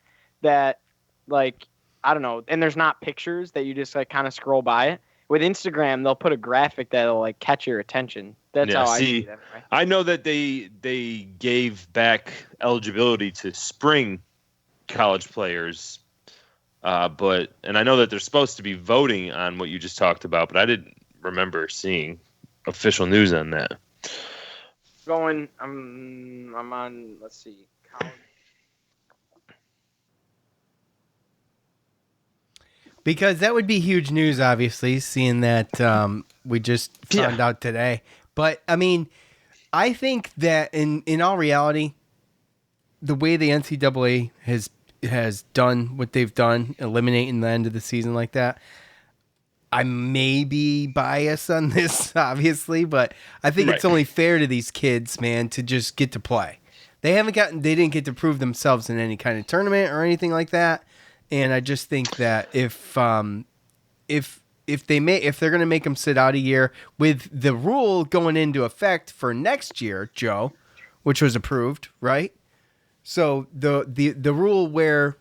that, like, I don't know, and there's not pictures that you just, like, kind of scroll by it. With Instagram, they'll put a graphic that'll, like, catch your attention. That's how I see that. Right? I know that they gave back eligibility to spring college players. And I know that they're supposed to be voting on what you just talked about, but I didn't remember seeing official news on that. I'm on, let's see. Because that would be huge news, obviously, seeing that we just found out today. But, I mean, I think that in all reality, the way the NCAA has done what they've done, eliminating the end of the season like that, I may be biased on this, obviously, but I think it's only fair to these kids, man, to just get to play. They didn't get to prove themselves in any kind of tournament or anything like that. And I just think that if they're going to make them sit out a year with the rule going into effect for next year, Joe, which was approved, right? So the rule where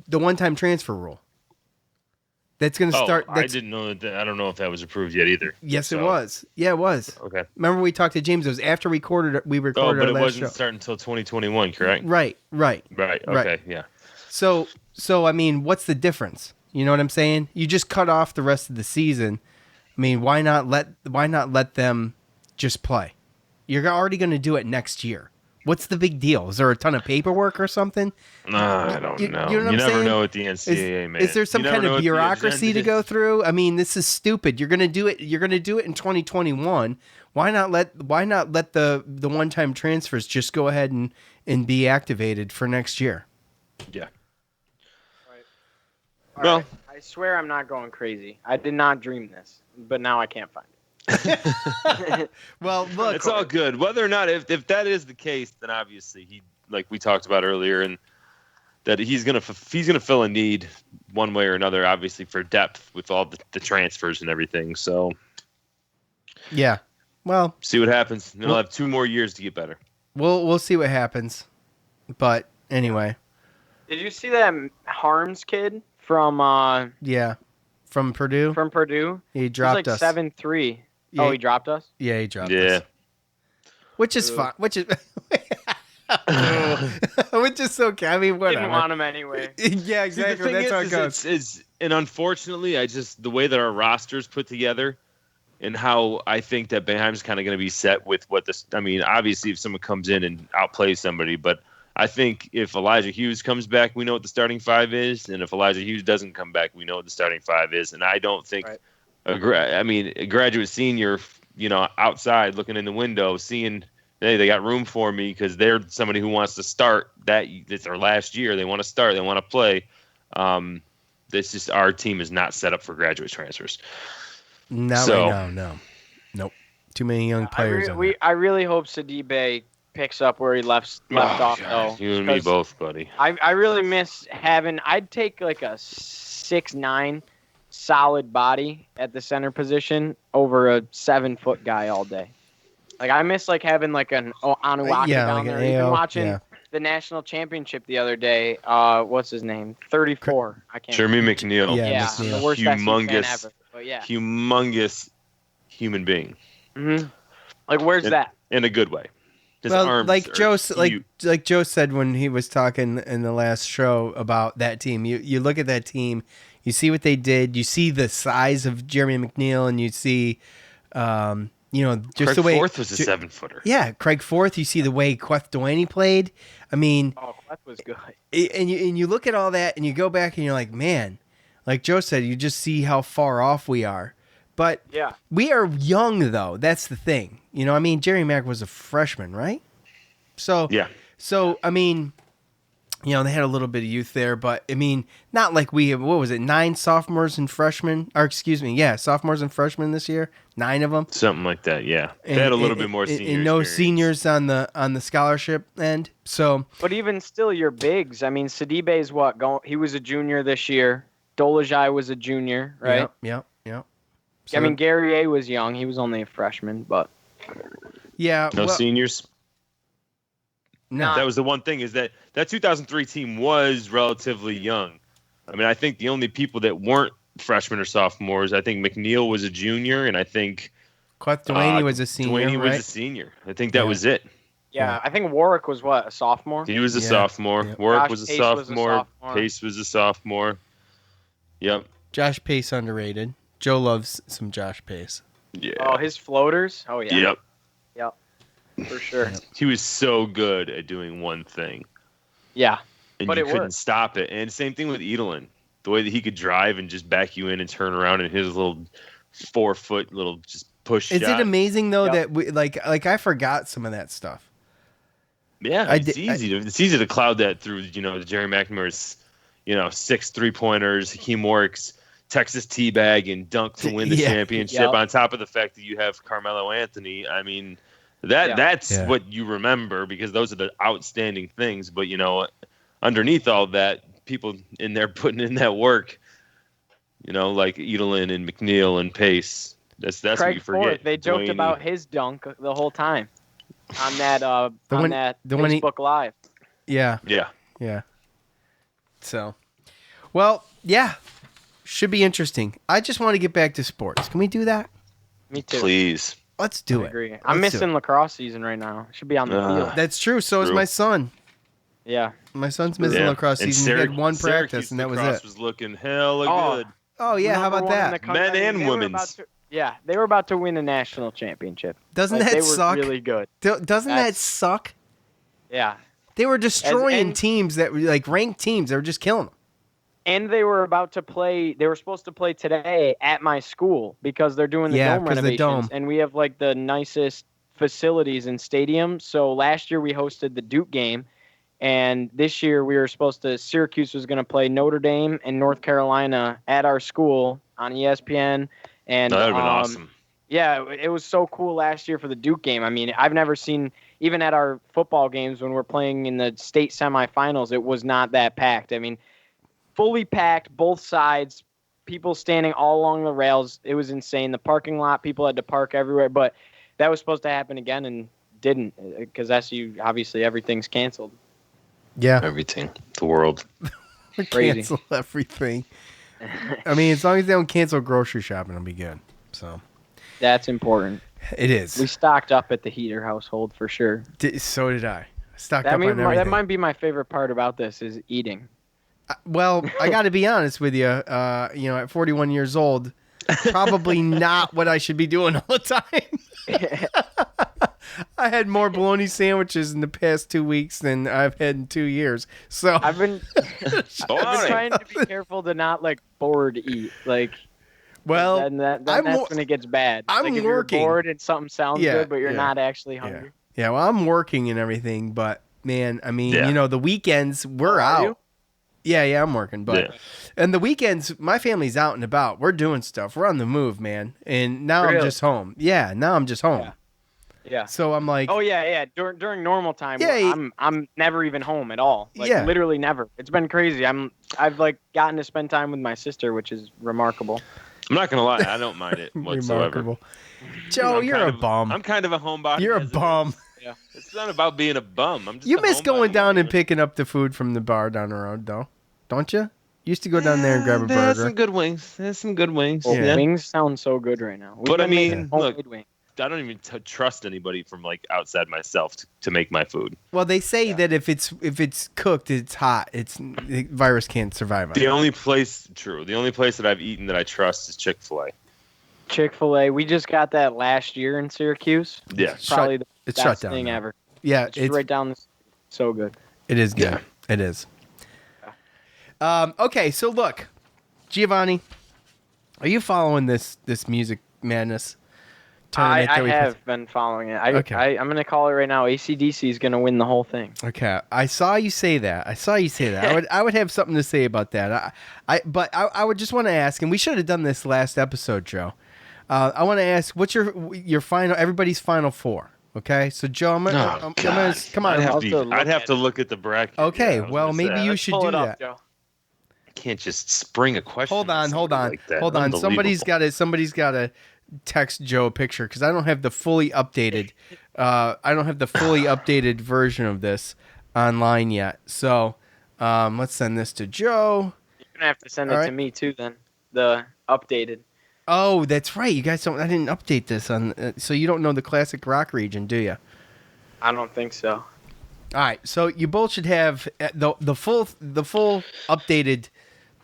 the one-time transfer rule. That's going to start. I didn't know that. I don't know if that was approved yet either. Yes, it was. Yeah, it was. Okay. Remember we talked to James. It was after we recorded but our it last wasn't show. starting until 2021, correct? Right. Okay. Yeah. So I mean, what's the difference? You know what I'm saying? You just cut off the rest of the season. I mean, why not let them just play? You're already going to do it next year. What's the big deal? Is there a ton of paperwork or something? I don't know. You know what You I'm never saying? know with the NCAA, man. Is there some kind of bureaucracy to go through? I mean, this is stupid. You're going to do it. You're going to do it in 2021. Why not let the one-time transfers just go ahead and be activated for next year? Yeah. All Well, right. I swear I'm not going crazy. I did not dream this, but now I can't find it. Well, look, it's all good. Whether or not, if that is the case, then obviously he, like we talked about earlier, and that he's gonna fill a need one way or another, obviously for depth with all the transfers and everything. So yeah. Well, see what happens. He'll have 2 more years to get better. We'll see what happens. But anyway. Did you see that Harms kid from from Purdue? From Purdue? He dropped us. 7'3". Yeah. Oh, he dropped us? Yeah, he dropped us. Which is fine. Which is which is okay. I mean, whatever. Didn't want him anyway. Yeah, exactly. That's how it goes. And unfortunately, the way that our roster's put together and how I think that Boeheim's kind of going to be set with what this. I mean, obviously, if someone comes in and outplays somebody, but I think if Elijah Hughes comes back, we know what the starting 5 is, and if Elijah Hughes doesn't come back, we know what the starting 5 is. And I don't think, a graduate senior, outside looking in the window, seeing hey, they got room for me because they're somebody who wants to start. It's their last year. They want to start. They want to play. This is our team is not set up for graduate transfers. No. Nope. Too many young players. I really hope Sidibe picks up where he left off, though. You and me both, buddy. I really miss having. I'd take like a 6'9" solid body at the center position over a 7-foot guy all day. Like I miss having an Anunnaki down there. Even watching the national championship the other day. What's his name? 34. I can't. Jeremy McNeil. Yeah, the worst humongous fan ever. But yeah, humongous human being. Mm-hmm. Like where's that? In a good way. His arms like Joe said when he was talking in the last show about that team. You look at that team, you see what they did, you see the size of Jeremy McNeil, and you see, just Craig the way Forth was a 7-footer. Yeah, Craig Forth. You see the way Queth Delaney played. I mean, Queth was good. And you look at all that, and you go back, and you're like, man, like Joe said, you just see how far off we are. But we are young, though. That's the thing. Jerry Mack was a freshman, right? So, I mean, they had a little bit of youth there, but, I mean, not like we have, what was it, 9 sophomores and freshmen? Or, sophomores and freshmen this year? 9 of them? Something like that, yeah. They had a little bit more senior and no seniors on the scholarship end, so. But even still, your bigs, I mean, Sidibe's he was a junior this year. Dolajai was a junior, right? Yep. So, I mean, Gary A. was young. He was only a freshman, but. Yeah. No seniors? No. That was the one thing is that 2003 team was relatively young. I mean, I think the only people that weren't freshmen or sophomores, I think McNeil was a junior, and I think Queth Delaney was a senior, was a senior. I think that was it. Yeah, I think Warwick was a sophomore? He was a sophomore. Yeah. Warwick was a sophomore. Pace was a sophomore. Yep. Josh Pace underrated. Joe loves some Josh Pace. Yeah. Oh, his floaters? Oh, yeah. Yep. For sure. He was so good at doing one thing. Yeah. And you couldn't stop it. And same thing with Edelin. The way that he could drive and just back you in and turn around in his little 4-foot little just push shot. Is it amazing, though, that we like I forgot some of that stuff? Yeah, it's easy to cloud that through, the Jerry McNamara's, 6 3-pointers, Hakeem Warwick's Texas teabag and dunk to win the championship on top of the fact that you have Carmelo Anthony. I mean, that's what you remember because those are the outstanding things. But, underneath all that, people in there putting in that work, like Edelin and McNeil and Pace. That's what you forget. Ford, they joked about his dunk the whole time on that Facebook Live. Yeah. So, well, yeah. Should be interesting. I just want to get back to sports. Can we do that? Me too. Please. Let's do it. I agree. I'm missing lacrosse season right now. Should be on the field. That's true. So is my son. Yeah. My son's missing lacrosse season. He had one practice, and that was it. Was looking hella good. Oh, yeah. How about that? Men and women's. Yeah, they were about to win a national championship. Doesn't Like, that they were suck? really good. Doesn't that That's- suck? Yeah. They were destroying and- teams that were like ranked teams. They were just killing them. And they were about to play. They were supposed to play today at my school because they're doing the Yeah, dome 'cause the renovations, dome. and we have like the nicest facilities and stadiums. So last year we hosted the Duke game, and this year we were supposed to. Syracuse was going to play Notre Dame and North Carolina at our school on ESPN. And That would have been awesome. Yeah, it was so cool last year for the Duke game. I mean, I've never seen, even at our football games when we're playing in the state semifinals, it was not that packed. I mean, fully packed, both sides, people standing all along the rails. It was insane. The parking lot, people had to park everywhere. But that was supposed to happen again and didn't, because SU, obviously, everything's canceled. Yeah, Everything. The world. Crazy. cancel everything. I mean, as long as they don't cancel grocery shopping, it'll be good. So That's important. it We is. stocked up at the Heater household for sure. So did I. Stocked That up on everything. that might be my favorite part about this is eating. Well, I got to be honest with you. At 41 years old, probably not what I should be doing all the time. I had more bologna sandwiches in the past 2 weeks than I've had in 2 years. So I've been trying to be careful to not like bored eat. Like, well, that's wo- when it gets bad. I'm like if working. You're bored and something sounds Yeah, good, but you're yeah, not actually hungry. yeah. Well, I'm working and everything, but man, I mean, Yeah. the weekends we're Oh, are out. you? Yeah, I'm working, but Yeah. and the weekends my family's out and about. We're doing stuff. We're on the move, man. And now I'm Really? just home. Yeah, now I'm just home. Yeah. So I'm like, Oh yeah. During normal time, Yeah, I'm never even home at all. Like Yeah. literally never. It's been crazy. I've like gotten to spend time with my sister, which is remarkable. I'm not gonna lie, I don't mind it whatsoever. remarkable. Joe, I'm you're kind a of- bum. I'm kind of a homebody. You're a as it bum. is. Yeah. It's not about being a bum. I'm just You a miss homebody, going down and man. picking up the food from the bar down the road, though, don't you? Used to go down there and grab a There's burger. some good wings. There's some good wings. Well, Yeah. Wings sound so good right now. We've But I been making mean, homemade look, wings. I don't even trust anybody from like outside myself to make my food. Well, they say that if it's cooked, it's hot. The virus can't survive on The it. only place that I've eaten that I trust is Chick-fil-A. Chick-fil-A. We just got that last year in Syracuse. Yeah. Probably the It's best shut down thing now. ever. Yeah, It's right down the. So good. it is good. Yeah. It is. Okay, so look, Giovanni, are you following this music madness tournament I that we have been following it. Okay. I'm going to call it right now. AC/DC is going to win the whole thing. Okay, I saw you say that. I would have something to say about that. But I would just want to ask, and we should have done this last episode, Joe. I want to ask, what's your final? Everybody's final four. Okay, so Joe, I'm gonna come on. I'd have to look at the bracket. Okay, Yeah, I was well gonna maybe say, you I should Pull do it up, that. Joe. can't just spring a question. Hold on. Like that. Hold on. Somebody's Unbelievable. got to text Joe a picture because I don't have the fully updated. Version of this online yet. So let's send this to Joe. You're going to have to send it All to right. me too then. The updated. Oh, that's right. You guys don't. I didn't update this on. So you don't know the classic rock region, do you? I don't think so. All right. So you both should have the full updated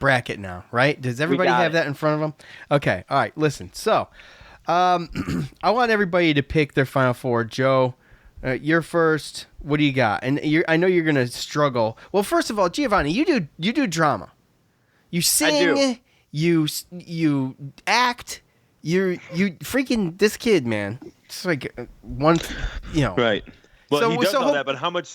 bracket now, right? Does everybody got have it. that in front of them? Okay. All right. Listen. So I want everybody to pick their final four. Joe, you're first. What do you got? And I know you're gonna struggle. Well, first of all, Giovanni, you do drama. You sing. do. You act. You freaking this kid, man. It's like one. Right. Well, So- he does so all hope- that, but how much?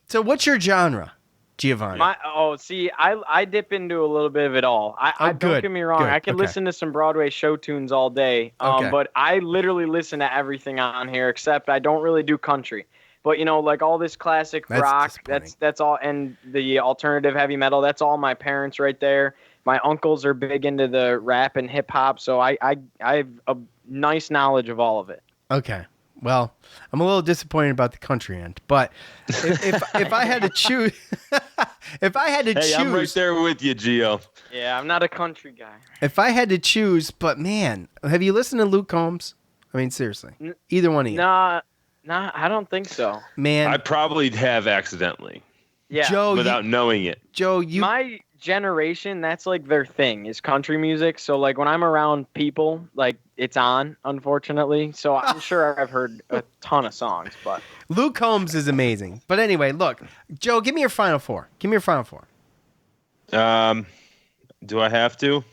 So what's your genre, Giovanni? I dip into a little bit of it all. I good, don't get me wrong. good, I can okay. listen to some Broadway show tunes all day. Okay. But I literally listen to everything on here except I don't really do country. But like all this classic That's rock, disappointing. that's all, and the alternative heavy metal. That's all my parents right there. My uncles are big into the rap and hip hop, so I have a nice knowledge of all of it. Okay. Well, I'm a little disappointed about the country end, but if I had to choose, Hey, I'm right there with you, Gio. Yeah, I'm not a country guy. if I had to choose, but man, have you listened to Luke Combs? I mean, seriously, either one of you, Nah, I don't think so. man. I probably have accidentally Yeah, Joe, without knowing it. Joe, my generation, that's like their thing is country music. So like when I'm around people, like it's on, unfortunately. So I'm sure I've heard a ton of songs, but Luke Combs is amazing. But anyway, look, Joe, give me your final four. Give me your final four. Do I have to?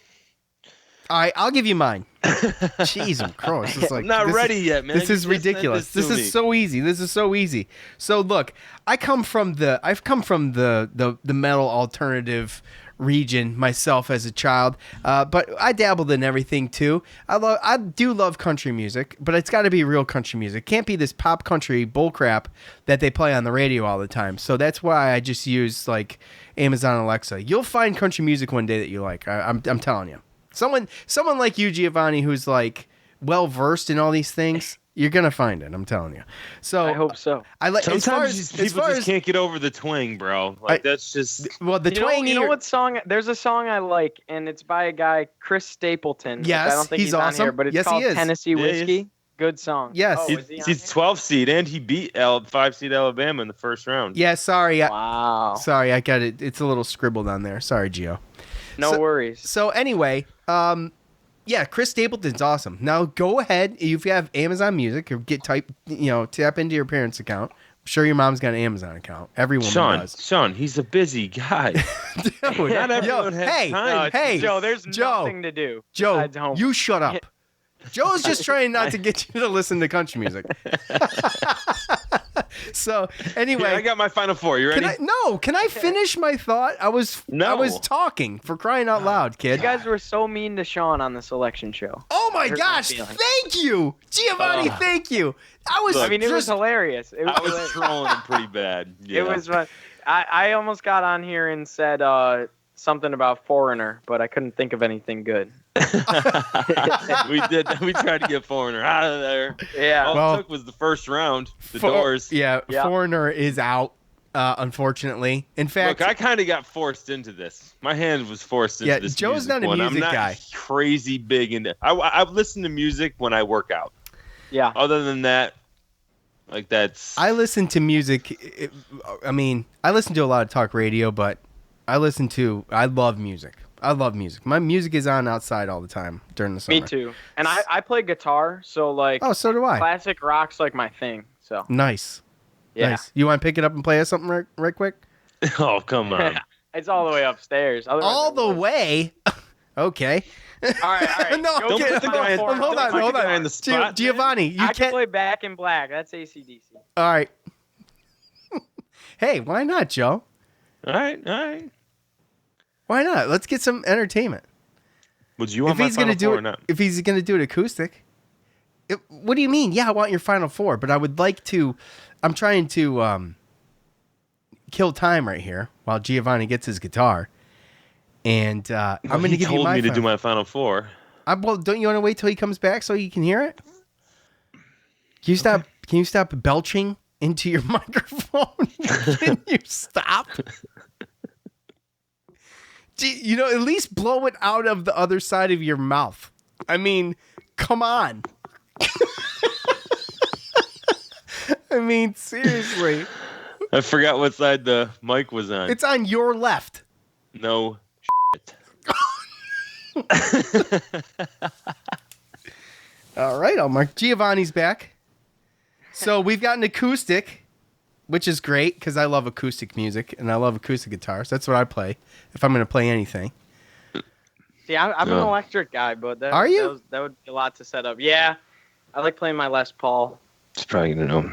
All right, I'll give you mine. Jeez, Christ. It's like, I'm not ready yet, man. This is ridiculous. This is so easy. This is so easy. So look, I've come from the metal alternative region myself as a child, but I dabbled in everything too. I do love country music, but it's got to be real country music. It can't be this pop country bullcrap that they play on the radio all the time. So that's why I just use like Amazon Alexa. You'll find country music one day that you like. I'm telling you. Someone like you, Giovanni, who's like well versed in all these things, you're gonna find it. I'm telling you. So I hope so. Sometimes people just can't get over the twang, bro. Like that's just the twang. You know what song? There's a song I like, and it's by a guy, Chris Stapleton. Yes, I don't think he's awesome. On here, but it's called Tennessee Whiskey. Good song. Yes, he's 12 seed, and he beat 5 seed Alabama in the first round. Yeah, sorry. Wow. Sorry, I got it. It's a little scribbled on there. Sorry, Gio. No worries. So anyway, yeah, Chris Stapleton's awesome. Now go ahead if you have Amazon Music or tap into your parents' account. I'm sure your mom's got an Amazon account. Every woman does. Sean, he's a busy guy. Dude, not everyone has time. Hey, Joe, there's nothing to do. Joe, you shut up. Joe's just trying not to get you to listen to country music. So anyway, I got my final four. You ready? Can I finish my thought? I was talking, for crying out loud, kid. You guys were so mean to Sean on the selection show. Oh my gosh! Thank you, Giovanni. Thank you. It was hilarious. I was trolling him pretty bad. Yeah. It was fun. I almost got on here and said something about Foreigner, but I couldn't think of anything good. We tried to get Foreigner out of there. Yeah. All it took was the first round. The Doors. Yeah, Foreigner is out, unfortunately. In fact, look, I kind of got forced into this. My hand was forced into this. Joe's not a music music guy. I'm not guy. Crazy big into. I listen to music when I work out. Yeah. Other than that, like that's. I listen to music. I listen to a lot of talk radio, but I love music. I love music. My music is on outside all the time during the summer. Me too. And I play guitar, so like. Oh, so do I. Classic rock's like my thing. So. Nice. Yeah. Nice. You want to pick it up and play us something right quick? Oh, come on. It's all the way upstairs. All the way? Okay. All right. No, don't put the guy. Hold on. In the spot, Giovanni, you I can't can play Back in Black. That's AC/DC. All right. Hey, why not, Joe? All right. Why not? Let's get some entertainment. Would you want my final four or not? If he's going to do it acoustic. What do you mean? Yeah, I want your final four, but I would like to. I'm trying to kill time right here while Giovanni gets his guitar. And I'm going to give you my. He told me to do my final four. Well, don't you want to wait till he comes back so you can hear it? Can you stop? Can you stop belching into your microphone? Can you stop? At least blow it out of the other side of your mouth. I mean, come on. I mean, seriously. I forgot what side the mic was on. It's on your left. No shit. All right, I'll mark. Giovanni's back. So we've got an acoustic, which is great because I love acoustic music and I love acoustic guitars. That's what I play if I'm going to play anything. See, I'm an electric guy, but that would be a lot to set up. Yeah, I like playing my Les Paul. It's probably going to know.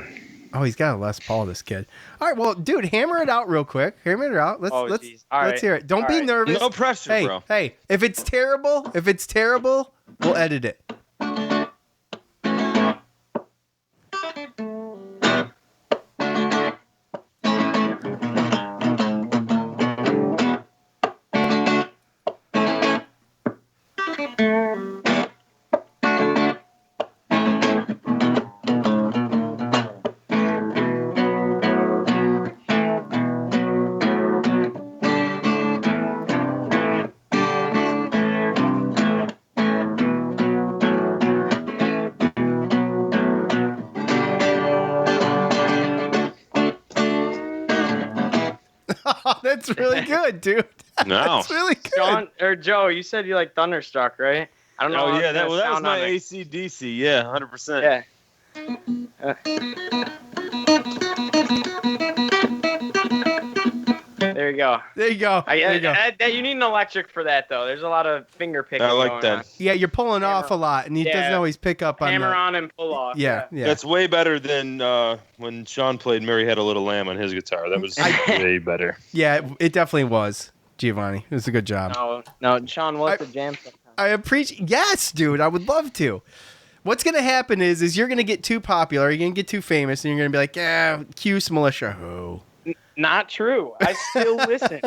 Oh, he's got a Les Paul, this kid. All right, well, dude, hammer it out real quick. Hammer it out. Let's hear it. Don't be nervous. No pressure, bro. Hey, if it's terrible, we'll edit it. That's really good, dude. No. That's really good. Joe, you said you like Thunderstruck, right? I don't know. Oh how yeah, it's that gonna was sound my on it. AC/DC. Yeah, 100%. Yeah. There you go. There you go. There you go. You need an electric for that though. There's a lot of finger picking I like going that. on. Yeah, you're pulling Hammer off a lot, and he doesn't Yeah. always pick up on Hammer the... on and pull off. Yeah. That's way better than when Sean played "Mary Had a Little Lamb" on his guitar. That was way better. Yeah, it definitely was, Giovanni. It was a good job. No, Sean wants to jam sometime. I appreciate... Yes, dude, I would love to. What's going to happen is you're going to get too popular, you're going to get too famous, and you're going to be like, yeah, Cuse Militia. Who? Not true. I still listen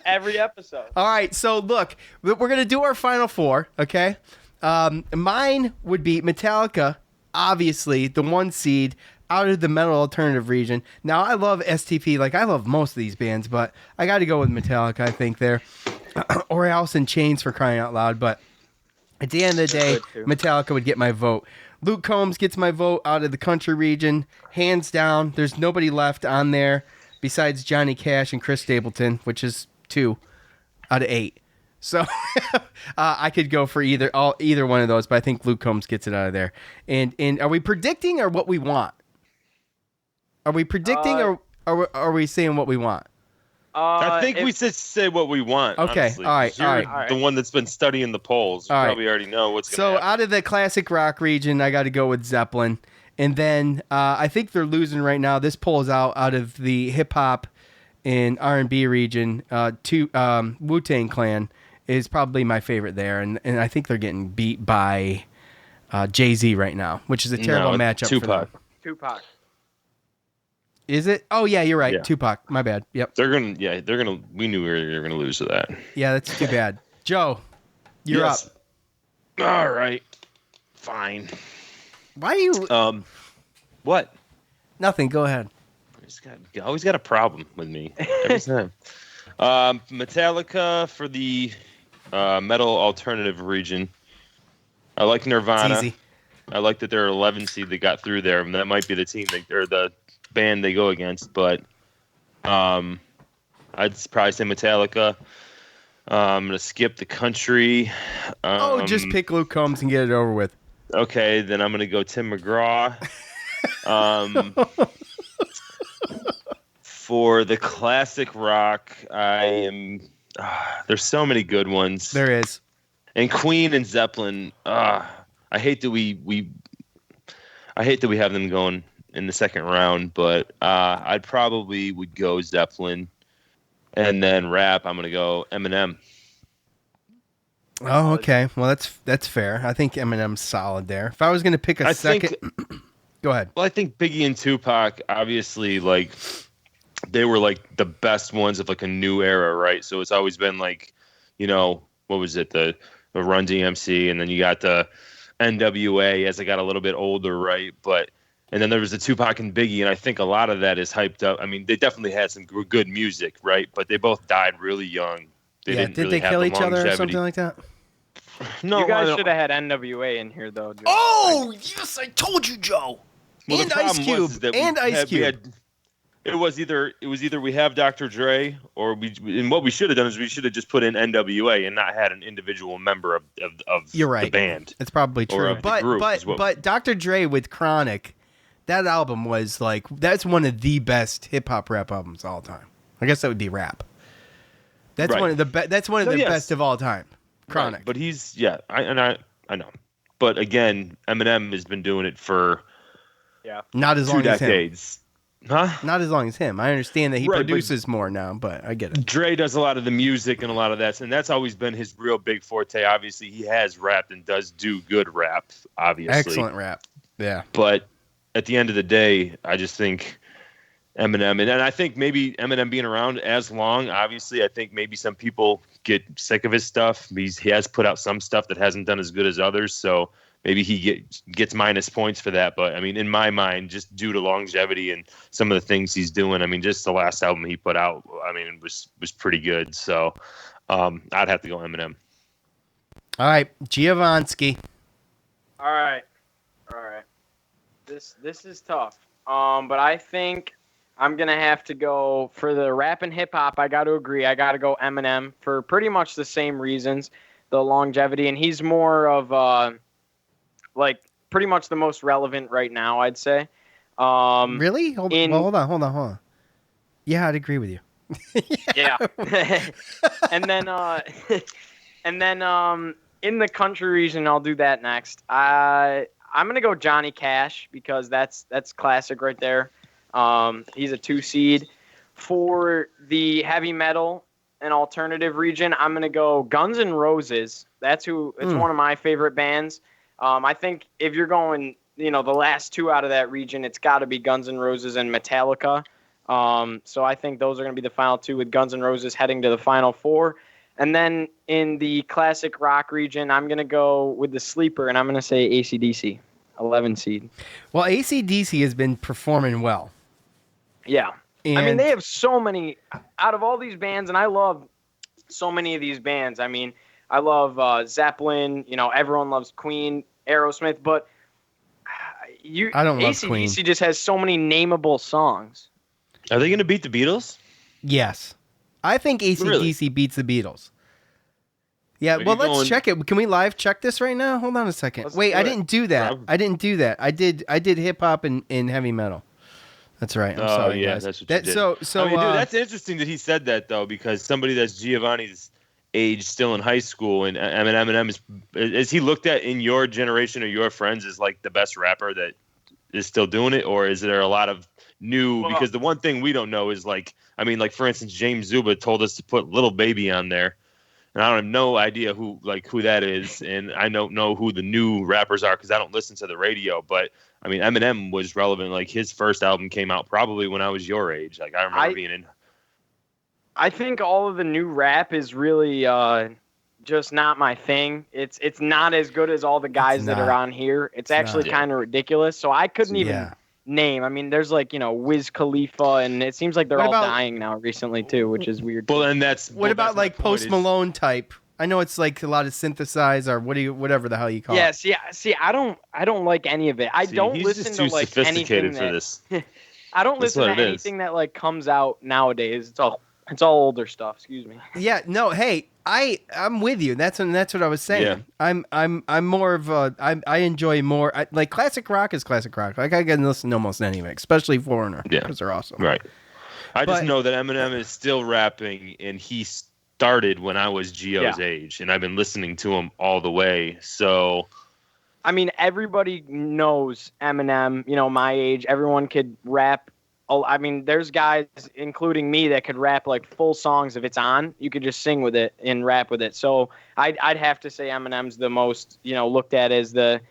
every episode. All right, so look, we're going to do our final four, okay? Mine would be Metallica, obviously, the 1 seed out of the metal alternative region. Now, I love STP, like I love most of these bands, but I got to go with Metallica, I think, there. Or Alice in Chains, for crying out loud, but at the end of the day, Metallica would get my vote. Luke Combs gets my vote out of the country region, hands down. There's nobody left on there besides Johnny Cash and Chris Stapleton, which is 2 out of 8. So I could go for either one of those, but I think Luke Combs gets it out of there. And are we predicting or what we want? Are we predicting or are we saying what we want? I think we should say what we want. Okay, honestly, all right, you're all right. the one that's been studying the polls. You All right. probably already know what's going to happen. Out of the classic rock region, I got to go with Zeppelin. And then I think they're losing right now. This pulls out of the hip hop and R&B region. Wu-Tang Clan is probably my favorite there, and I think they're getting beat by Jay-Z right now, which is a terrible matchup Tupac. for them. Tupac. Is it? Oh yeah, you're right. Yeah. Tupac. My bad. Yep. They're gonna. We knew we were gonna lose to that. Yeah, that's too bad. Joe, you're up. All right. Fine. Why do you? What? Nothing. Go ahead. You always got a problem with me every time. Metallica for the metal alternative region. I like Nirvana. It's easy. I like that they're 11 seed that got through there. And that might be the team or the band they go against, but I'd probably say Metallica. I'm gonna skip the country. Just pick Luke Combs and get it over with. Okay, then I'm gonna go Tim McGraw. For the classic rock, I am. There's so many good ones. There is. And Queen and Zeppelin. I hate that we have them going in the second round, but I'd probably would go Zeppelin, and then rap. I'm gonna go Eminem. Oh, okay. Well, that's fair. I think Eminem's solid there. If I was gonna pick a second, go ahead. Well, I think Biggie and Tupac, obviously, like they were like the best ones of like a new era, right? So it's always been like, what was it, the Run DMC, and then you got the NWA as I got a little bit older, right? And then there was the Tupac and Biggie, and I think a lot of that is hyped up. I mean, they definitely had some good music, right? But they both died really young. Did they kill each other or something like that? No, you guys should have had NWA in here, though, Joe. Oh, yes, I told you, Joe. Well, and Ice Cube. Ice Cube. It was either we have Dr. Dre, or and what we should have done is we should have just put in NWA and not had an individual member of You're right. the band. It's probably true. But Dr. Dre with Chronic, that album was that's one of the best hip hop rap albums of all time. I guess that would be rap. That's right. one of the best of all time. Chronic. Right. But I know. But again, Eminem has been doing it for not as long 2 decades. Huh? Not as long as him. I understand that he produces more now, but I get it. Dre does a lot of the music and a lot of that, and that's always been his real big forte. Obviously, he has rapped and does do good rap, obviously. Excellent rap. Yeah. But at the end of the day, I just think Eminem, and I think maybe Eminem being around as long, obviously, I think maybe some people get sick of his stuff. He has put out some stuff that hasn't done as good as others, so maybe he gets minus points for that. But, I mean, in my mind, just due to longevity and some of the things he's doing, I mean, just the last album he put out, I mean, it was pretty good. So I'd have to go Eminem. All right, Giovansky. All right. This is tough. But I think I'm going to have to go for the rap and hip hop. I got to agree. I got to go Eminem for pretty much the same reasons. the longevity, and he's more of like pretty much the most relevant right now, I'd say. Really? Hold on. Yeah, I'd agree with you. Yeah. and then in the country region, I'll do that next. I'm gonna go Johnny Cash because that's classic right there. He's a 2 seed. For the heavy metal and alternative region, I'm gonna go Guns N' Roses. It's one of my favorite bands. I think if you're going, the last 2 out of that region, it's got to be Guns N' Roses and Metallica. So I think those are going to be the final 2 with Guns N' Roses heading to the final 4. And then in the classic rock region, I'm going to go with the sleeper, and I'm going to say AC/DC, 11 seed. Well, AC/DC has been performing well. Yeah. I mean, they have so many, out of all these bands, and I love so many of these bands. I mean, I love Zeppelin, everyone loves Queen, Aerosmith, but I don't love Queen. AC/DC just has so many nameable songs. Are they going to beat the Beatles? Yes. I think AC/DC beats the Beatles. Yeah, well, let's check it. Can we live check this right now? Hold on a second. Wait, I didn't do that. I did hip hop and heavy metal. That's right. I'm sorry, yeah, guys. that's what you did. So, I mean, dude, that's interesting that he said that, though, because somebody that's Giovanni's age, still in high school, and Eminem is he looked at in your generation or your friends as like the best rapper that is still doing it, or is there a lot of new? Because the one thing we don't know is like for instance, James Zuba told us to put Little Baby on there, and I don't have no idea who that is, and I don't know who the new rappers are because I don't listen to the radio. But I mean, Eminem was relevant. Like his first album came out probably when I was your age. Like I remember being in. I think all of the new rap is really just not my thing. It's not as good as all the guys that are on here. It's actually kind of ridiculous. So I couldn't even name. I mean, there's Wiz Khalifa, and it seems like they're all dying now recently too, which is weird. Well, and that's what about like Post Malone type? I know it's like a lot of synthesized or whatever the hell you call it. See, I don't like any of it. I don't listen to like anything for this. I don't listen to anything that like comes out nowadays. It's all older stuff. Excuse me. Yeah. No. Hey, I'm with you. That's what I was saying. Yeah. I'm more of I enjoy more like classic rock is classic rock. Like I can listen to almost any of it, especially Foreigner. Yeah, because they're awesome. Right. I just know that Eminem is still rapping, and he started when I was Gio's age, and I've been listening to him all the way. So. I mean, everybody knows Eminem. My age. Everyone could rap. I mean, there's guys, including me, that could rap like full songs if it's on. You could just sing with it and rap with it. So I'd have to say Eminem's the most, looked at as the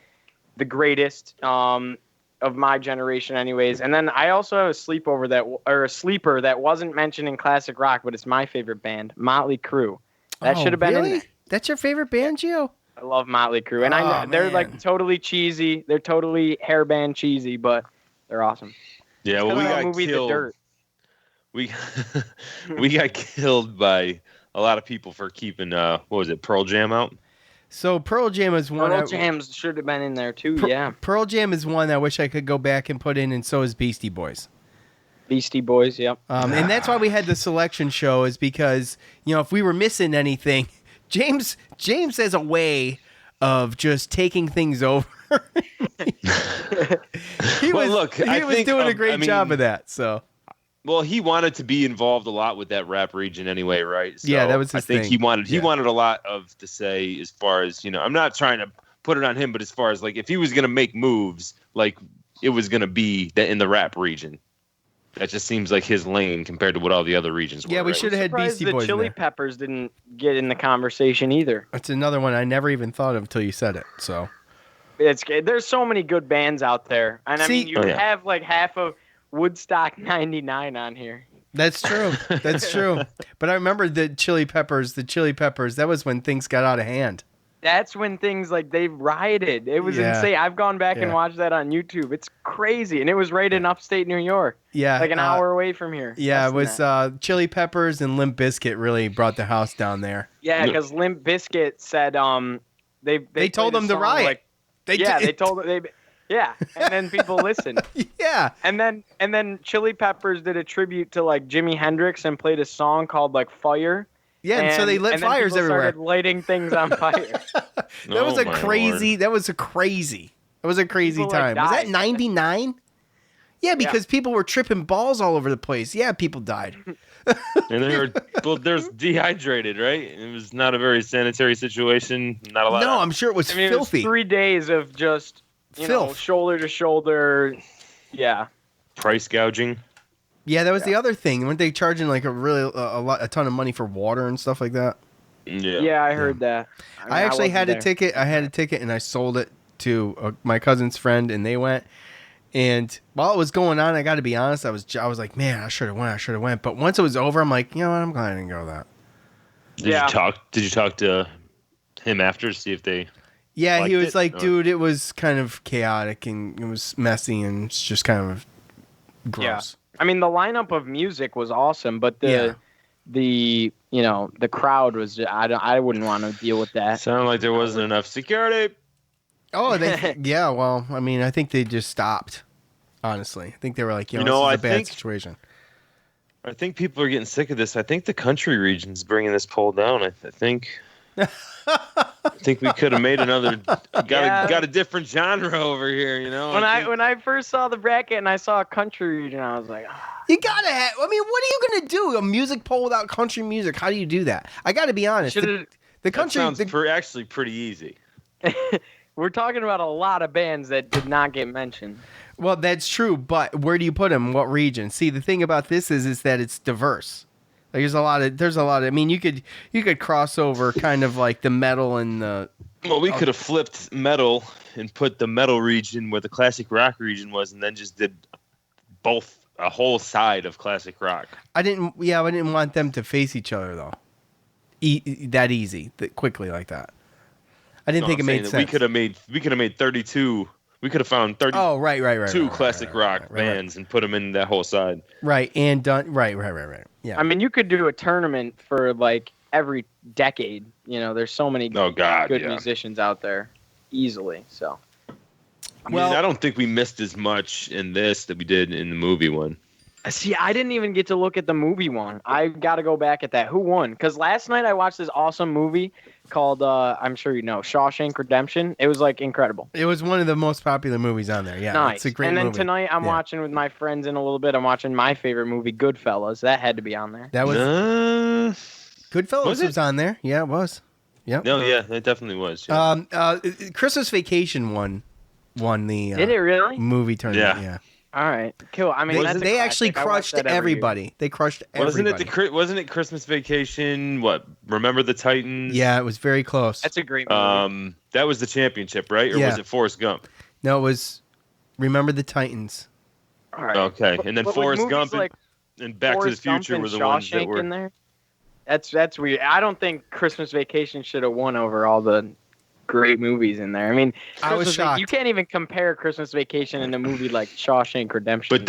greatest of my generation, anyways. And then I also have a sleeper that wasn't mentioned in classic rock, but it's my favorite band, Motley Crue. That should have been in there. That's your favorite band, Gio? I love Motley Crue, and I know they're like totally cheesy. They're totally hairband cheesy, but they're awesome. Yeah, well, we got killed. We got killed by a lot of people for keeping Pearl Jam out. So Pearl Jam is one. Pearl Jam should have been in there too. Pearl Jam is one I wish I could go back and put in, and so is Beastie Boys. Beastie Boys, yep. And that's why we had the selection show, is because if we were missing anything, James has a way of just taking things over. he was doing a great job of that. So, well, he wanted to be involved a lot with that rap region anyway, right? So yeah, that was his thing. I think he wanted a lot to say as far as I'm not trying to put it on him, but as far as like if he was gonna make moves, like it was gonna be that in the rap region. That just seems like his lane compared to what all the other regions were. Yeah, we should have had Beastie Boys. The Chili Peppers didn't get in the conversation either. That's another one I never even thought of until you said it. So. There's so many good bands out there, and I mean you have like half of Woodstock '99 on here. That's true. That's true. But I remember the Chili Peppers. That was when things got out of hand. That's when things like they rioted. It was insane. I've gone back and watched that on YouTube. It's crazy, and it was right in upstate New York. Yeah, like an hour away from here. Yeah, it was Chili Peppers and Limp Bizkit really brought the house down there. Yeah, because Limp Bizkit said they told them to riot. Like, they told them and then people listened. Yeah. And then Chili Peppers did a tribute to like Jimi Hendrix and played a song called like Fire. Yeah, and so they lit and then fires people everywhere. started lighting things on fire. That was a crazy People, time. Was that died. 99? Yeah, because people were tripping balls all over the place. Yeah, people died. And there's dehydrated, right? It was not a very sanitary situation. Not a lot. No, I'm sure it was filthy. It was 3 days of just shoulder to shoulder. Yeah. Price gouging. Yeah, that was the other thing. Weren't they charging like a ton of money for water and stuff like that? Yeah, I heard that. I actually had a ticket. I had a ticket and I sold it to my cousin's friend, and they went. And while it was going on, I got to be honest, I was like, man, I should have went. But once it was over, I'm like, you know what? I'm glad I didn't go to that. Did you talk to him after to see if they? Yeah, he was like, dude, it was kind of chaotic and it was messy and it's just kind of gross. Yeah. I mean, the lineup of music was awesome, but the crowd was. I wouldn't want to deal with that. Sounded like there wasn't enough security. Oh, yeah. Well, I mean, I think they just stopped. Honestly, I think they were like, this is a bad situation. I think people are getting sick of this. I think the country region's bringing this poll down. I think. I think we could have made another. Got a different genre over here. When I first saw the bracket and I saw a country region, I was like, you gotta have. I mean, what are you gonna do? A music poll without country music? How do you do that? I gotta be honest. The country sounds actually pretty easy. We're talking about a lot of bands that did not get mentioned. Well, that's true, but where do you put them? What region? See, the thing about this is that it's diverse. Like, there's a lot of. I mean, you could cross over kind of like the metal and the. Well, we could have flipped metal and put the metal region where the classic rock region was, and then just did both a whole side of classic rock. I didn't want them to face each other though. That easy, quickly like that. I didn't think it made sense. We could have made 32. We could have found 30. Oh, right. Two classic rock bands and put them in that whole side. Right, and done. Right. Yeah. I mean, you could do a tournament for like every decade. There's so many good musicians out there, easily. So. I mean, I don't think we missed as much in this that we did in the movie one. See, I didn't even get to look at the movie one. I got to go back at that. Who won? Because last night I watched this awesome movie called, I'm sure you know, Shawshank Redemption. It was like incredible. It was one of the most popular movies on there. Yeah, nice. It's a great movie. And then tonight I'm watching with my friends in a little bit. I'm watching my favorite movie, Goodfellas. That had to be on there. That was Goodfellas was on there. Yeah, it was. Yep. No, yeah, it definitely was. Yeah. Christmas Vacation won the. Did it really? Movie tournament? Yeah. All right, cool. I mean, they actually crushed everybody. They crushed everybody. Wasn't it Christmas Vacation? What? Remember the Titans? Yeah, it was very close. That's a great movie. That was the championship, right? Or was it Forrest Gump? No, it was Remember the Titans. All right. Okay, and then Forrest Gump and Back to the Future were the ones that were in there. That's weird. I don't think Christmas Vacation should have won over all the great movies in there. I mean, I was shocked. You can't even compare Christmas Vacation and a movie like Shawshank Redemption.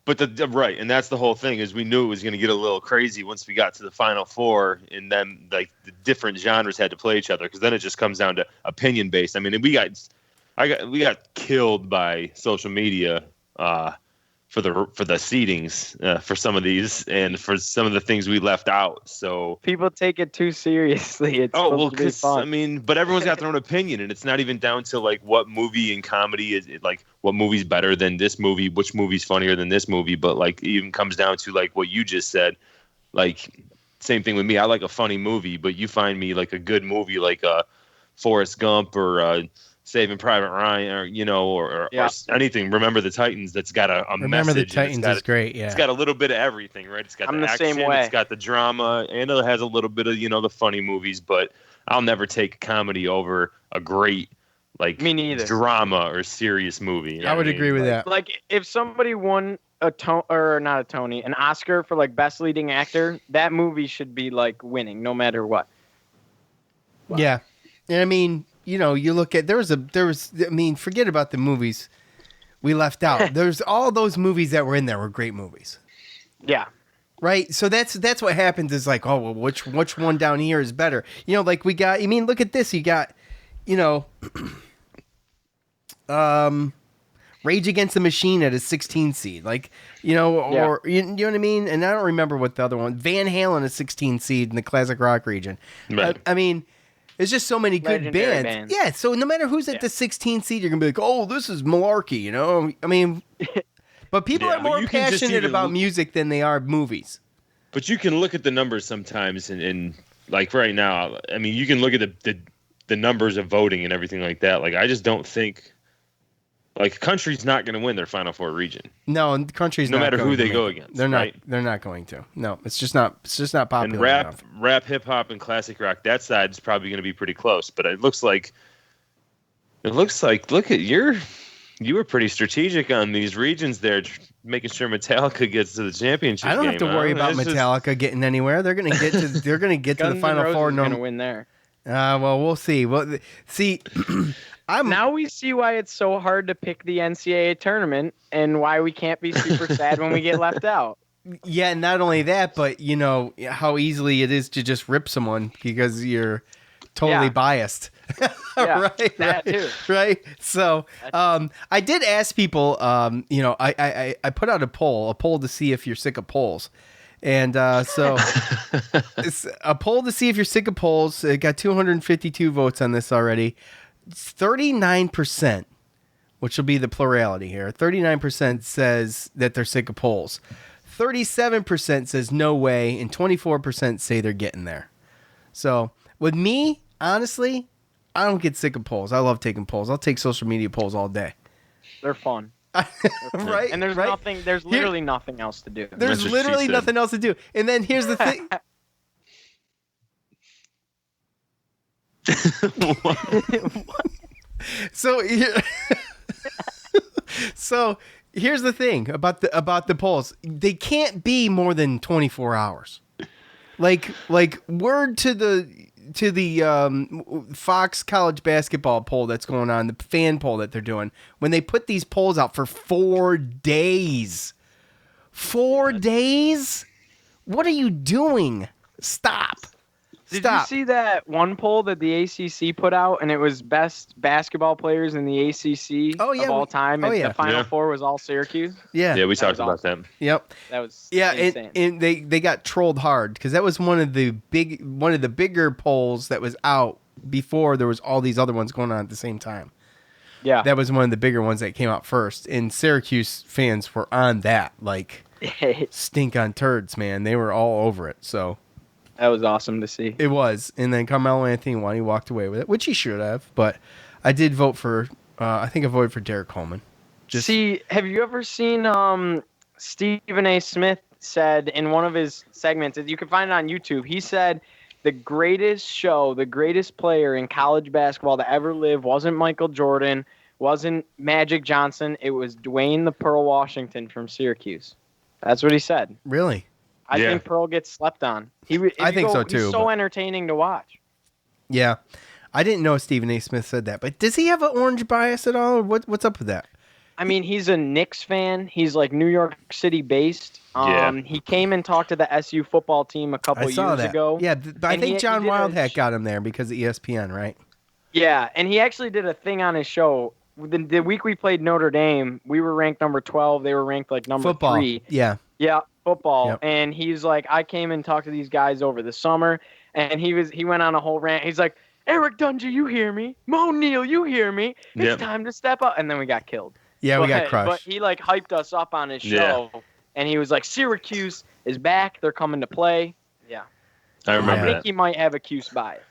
But right, and that's the whole thing is we knew it was going to get a little crazy once we got to the Final Four, and then like the different genres had to play each other because then it just comes down to opinion based. I mean, we got killed by social media for the seedings for some of these and for some of the things we left out. So people take it too seriously. It's because I mean, but everyone's got their own opinion, and it's not even down to like what movie in comedy is it, like what movie's better than this movie, which movie's funnier than this movie, but like it even comes down to like what you just said. Like same thing with me. I like a funny movie, but you find me like a good movie like Forrest Gump or Saving Private Ryan, or anything. Remember the Titans. That's got a Remember message. the Titans is great. Yeah, it's got a little bit of everything, right? It's got the action. Same way. It's got the drama, and it has a little bit of the funny movies. But I'll never take comedy over a great me neither drama or serious movie. I would agree with that. Like if somebody won an Oscar for like best leading actor, that movie should be like winning no matter what. Wow. Yeah, and I mean. You look at forget about the movies we left out. There's all those movies that were in there were great movies. Yeah. Right. So that's what happens is like, oh, well, which one down here is better? Like we got, look at this. You got, Rage Against the Machine at a 16 seed, like, you know, or you know what I mean? And I don't remember what the other one. Van Halen, a 16 seed in the classic rock region. Right. I mean, there's just so many good bands. Yeah, so no matter who's at the 16 seed, you're gonna be like, oh, this is malarkey, you know? I mean, but people are more passionate about music than they are movies. But you can look at the numbers sometimes, and like right now, I mean, you can look at the numbers of voting and everything like that. Like, I just don't think. Like, country's not going to win their Final Four region. No, country's no not matter going who to they go against. They're not. Right? They're not going to. No, it's just not popular. And rap, hip hop, and classic rock. That side is probably going to be pretty close. But it looks like. Look at you were pretty strategic on these regions there, making sure Metallica gets to the championship. I don't have to worry about Metallica getting anywhere. They're going to get to. They're going to get to the Final Four. Going to win there. Well, we'll see. Well, see. Now we see why it's so hard to pick the NCAA tournament and why we can't be super sad when we get left out. Yeah, not only that, but you know how easily it is to just rip someone because you're totally biased. Right? That too. Right? So I did ask people, you know, I put out a poll to see if you're sick of polls. And so it's a poll to see if you're sick of polls. It got 252 votes on this already. 39%, which will be the plurality here, 39% says that they're sick of polls. 37% says no way, and 24% say they're getting there. So with me, honestly, I don't get sick of polls. I love taking polls. I'll take social media polls all day. They're fun. Right? And there's nothing. There's literally nothing else to do. There's literally nothing else to do. And then here's the thing. So here's the thing about the polls. They can't be more than 24 hours. Like word to the Fox college basketball poll that's going on, the fan poll that they're doing, when they put these polls out for 4 days. 4 days? What are you doing? Stop. Did you see that one poll that the ACC put out, and it was best basketball players in the ACC of all time, and the Final Four was all Syracuse? Yeah, we talked about that. Yep, that was insane. And they got trolled hard because that was one of the bigger polls that was out before there was all these other ones going on at the same time. Yeah, that was one of the bigger ones that came out first, and Syracuse fans were on that like stink on turds, man. They were all over it. So. That was awesome to see. It was. And then Carmelo Anthony won. He walked away with it, which he should have. But I did vote for, I think I voted for Derek Coleman. See, have you ever seen Stephen A. Smith said in one of his segments, you can find it on YouTube, he said the greatest player in college basketball to ever live wasn't Michael Jordan, wasn't Magic Johnson, it was Dwayne the Pearl Washington from Syracuse. That's what he said. Really? I think Pearl gets slept on. I think so too. He's so entertaining to watch. Yeah, I didn't know Stephen A. Smith said that, but does he have an orange bias at all? Or what's up with that? I mean, he's a Knicks fan. He's like New York City based. He came and talked to the SU football team a couple years ago. Yeah, I think John Wildhack got him there because of ESPN, right? Yeah, and he actually did a thing on his show. The week we played Notre Dame, we were ranked number 12. They were ranked like number 3. Yeah. Yeah, football. Yep. And he's like, I came and talked to these guys over the summer, and he went on a whole rant. He's like, Eric Dungy, you hear me? Mo Neal, you hear me? It's time to step up. And then we got killed. Yeah, we got crushed. But he like hyped us up on his show, and he was like, Syracuse is back. They're coming to play. Yeah. I remember I think he might have a Cuse bias.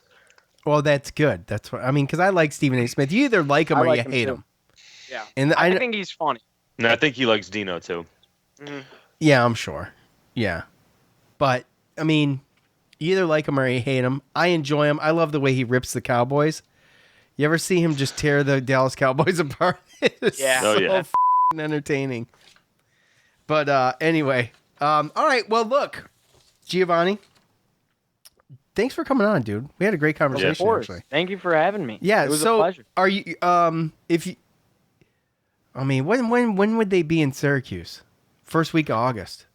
Well, that's good. That's what I mean, because I like Stephen A. Smith. You either like him or you hate him. Yeah. And I think he's funny. No, I think he likes Dino too. Mm-hmm. Yeah, I'm sure. Yeah. But, I mean, you either like him or you hate him. I enjoy him. I love the way he rips the Cowboys. You ever see him just tear the Dallas Cowboys apart? It's so entertaining. But anyway. All right. Well, look, Giovanni, thanks for coming on, dude. We had a great conversation, actually. Thank you for having me. Yeah, it was a pleasure. Are you, when would they be in Syracuse? First week of August.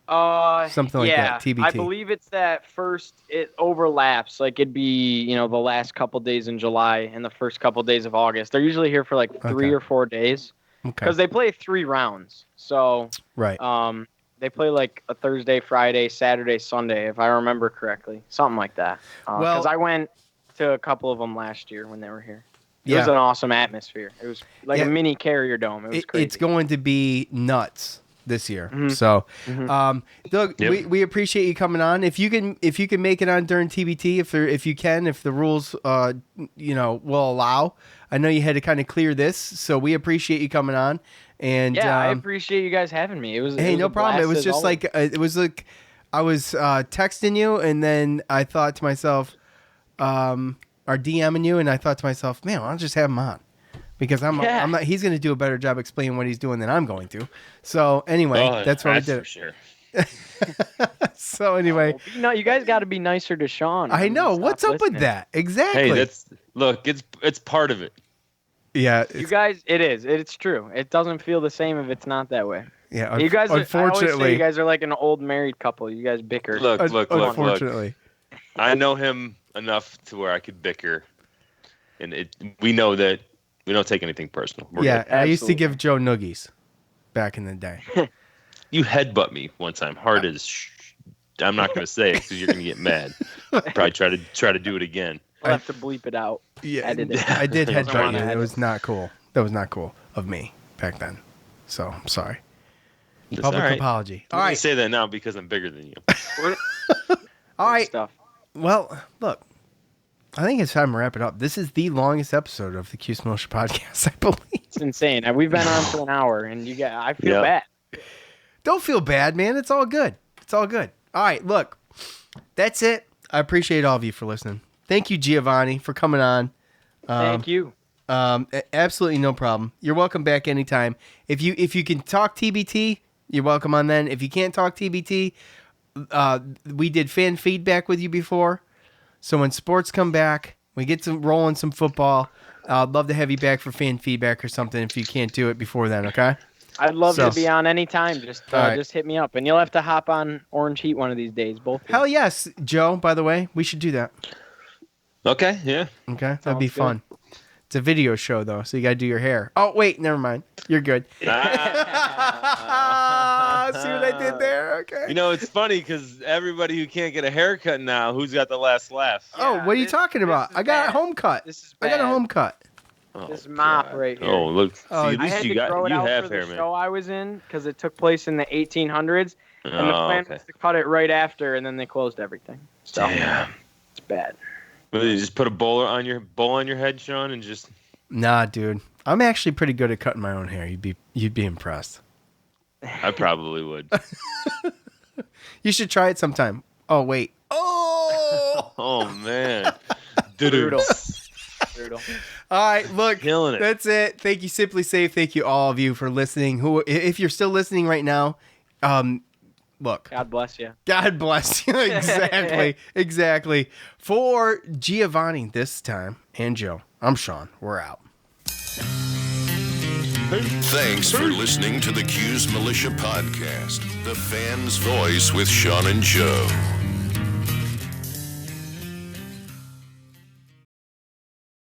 Something like that. TBT. I believe it's that first. It overlaps. Like it'd be, the last couple days in July and the first couple days of August. They're usually here for like 3 or 4 days. because they play 3 rounds. So Right. they play like a Thursday, Friday, Saturday, Sunday, if I remember correctly, something like that. Because I went to a couple of them last year when they were here. It was an awesome atmosphere. It was like a mini Carrier Dome. It was crazy. It's going to be nuts this year. So, Doug, we appreciate you coming on. If you can make it on during TBT, if the rules will allow. I know you had to kind of clear this, so we appreciate you coming on. And I appreciate you guys having me. It was no problem. It was just like I was texting you, and then I thought to myself, or DMing you, and I thought to myself, man, I'll just have him on. Because I'm not. He's going to do a better job explaining what he's doing than I'm going to. So anyway, that's what I did. For sure. So anyway, you guys got to be nicer to Sean. I know. What's up with that? Exactly. Hey, it's part of it. Yeah, you guys. It's true. It doesn't feel the same if it's not that way. Yeah, you guys. Unfortunately, I always say you guys are like an old married couple. You guys bicker. Look. Unfortunately, I know him enough to where I could bicker, and we know that. We don't take anything personal. I used to give Joe noogies back in the day. You headbutt me one time, hard as. I'm not going to say it because you're going to get mad. Probably try to do it again. I'll have to bleep it out. Yeah, I did headbutt you. It was not cool. That was not cool of me back then. So I'm sorry. Public apology. All right. I say that now because I'm bigger than you. All right. Stuff. Well, look. I think it's time to wrap it up. This is the longest episode of the Cuse Nation podcast, I believe. It's insane. We've been on for an hour, and I feel bad. Don't feel bad, man. It's all good. It's all good. All right, look. That's it. I appreciate all of you for listening. Thank you, Giovanni, for coming on. Thank you. Absolutely no problem. You're welcome back anytime. If you can talk TBT, you're welcome on then. If you can't talk TBT, we did fan feedback with you before. So when sports come back, we get to rolling some football. I'd love to have you back for fan feedback or something if you can't do it before then, okay? I'd love to be on anytime. Just hit me up. And you'll have to hop on Orange Heat one of these days. Both. Hell yes, Joe, by the way. We should do that. Okay, yeah. Okay, that'd be fun. It's a video show, though, so you got to do your hair. Oh, wait, never mind. You're good. See what I did there? Okay. It's funny because everybody who can't get a haircut now, who's got the last laugh? Oh, what are you talking about? I got a home cut. This is bad. I got a home cut. Oh, this mop right here. Oh, look. See, Oh, at least you have hair, man. Show I was in because it took place in the 1800s, and the plan was to cut it right after, and then they closed everything. So it's bad. You just put a bowl on your head, Sean, and just. Nah, dude. I'm actually pretty good at cutting my own hair. You'd be impressed. I probably would. You should try it sometime. Oh, wait. Oh! Oh, man. Brutal. All right, look. Killing it. That's it. Thank you, Simply Safe. Thank you, all of you, for listening. If you're still listening right now, look. God bless you. God bless you. Exactly. For Giovanni this time and Joe, I'm Sean. We're out. Thanks for listening to the Cuse Militia Podcast, the fan's voice with Sean and Joe.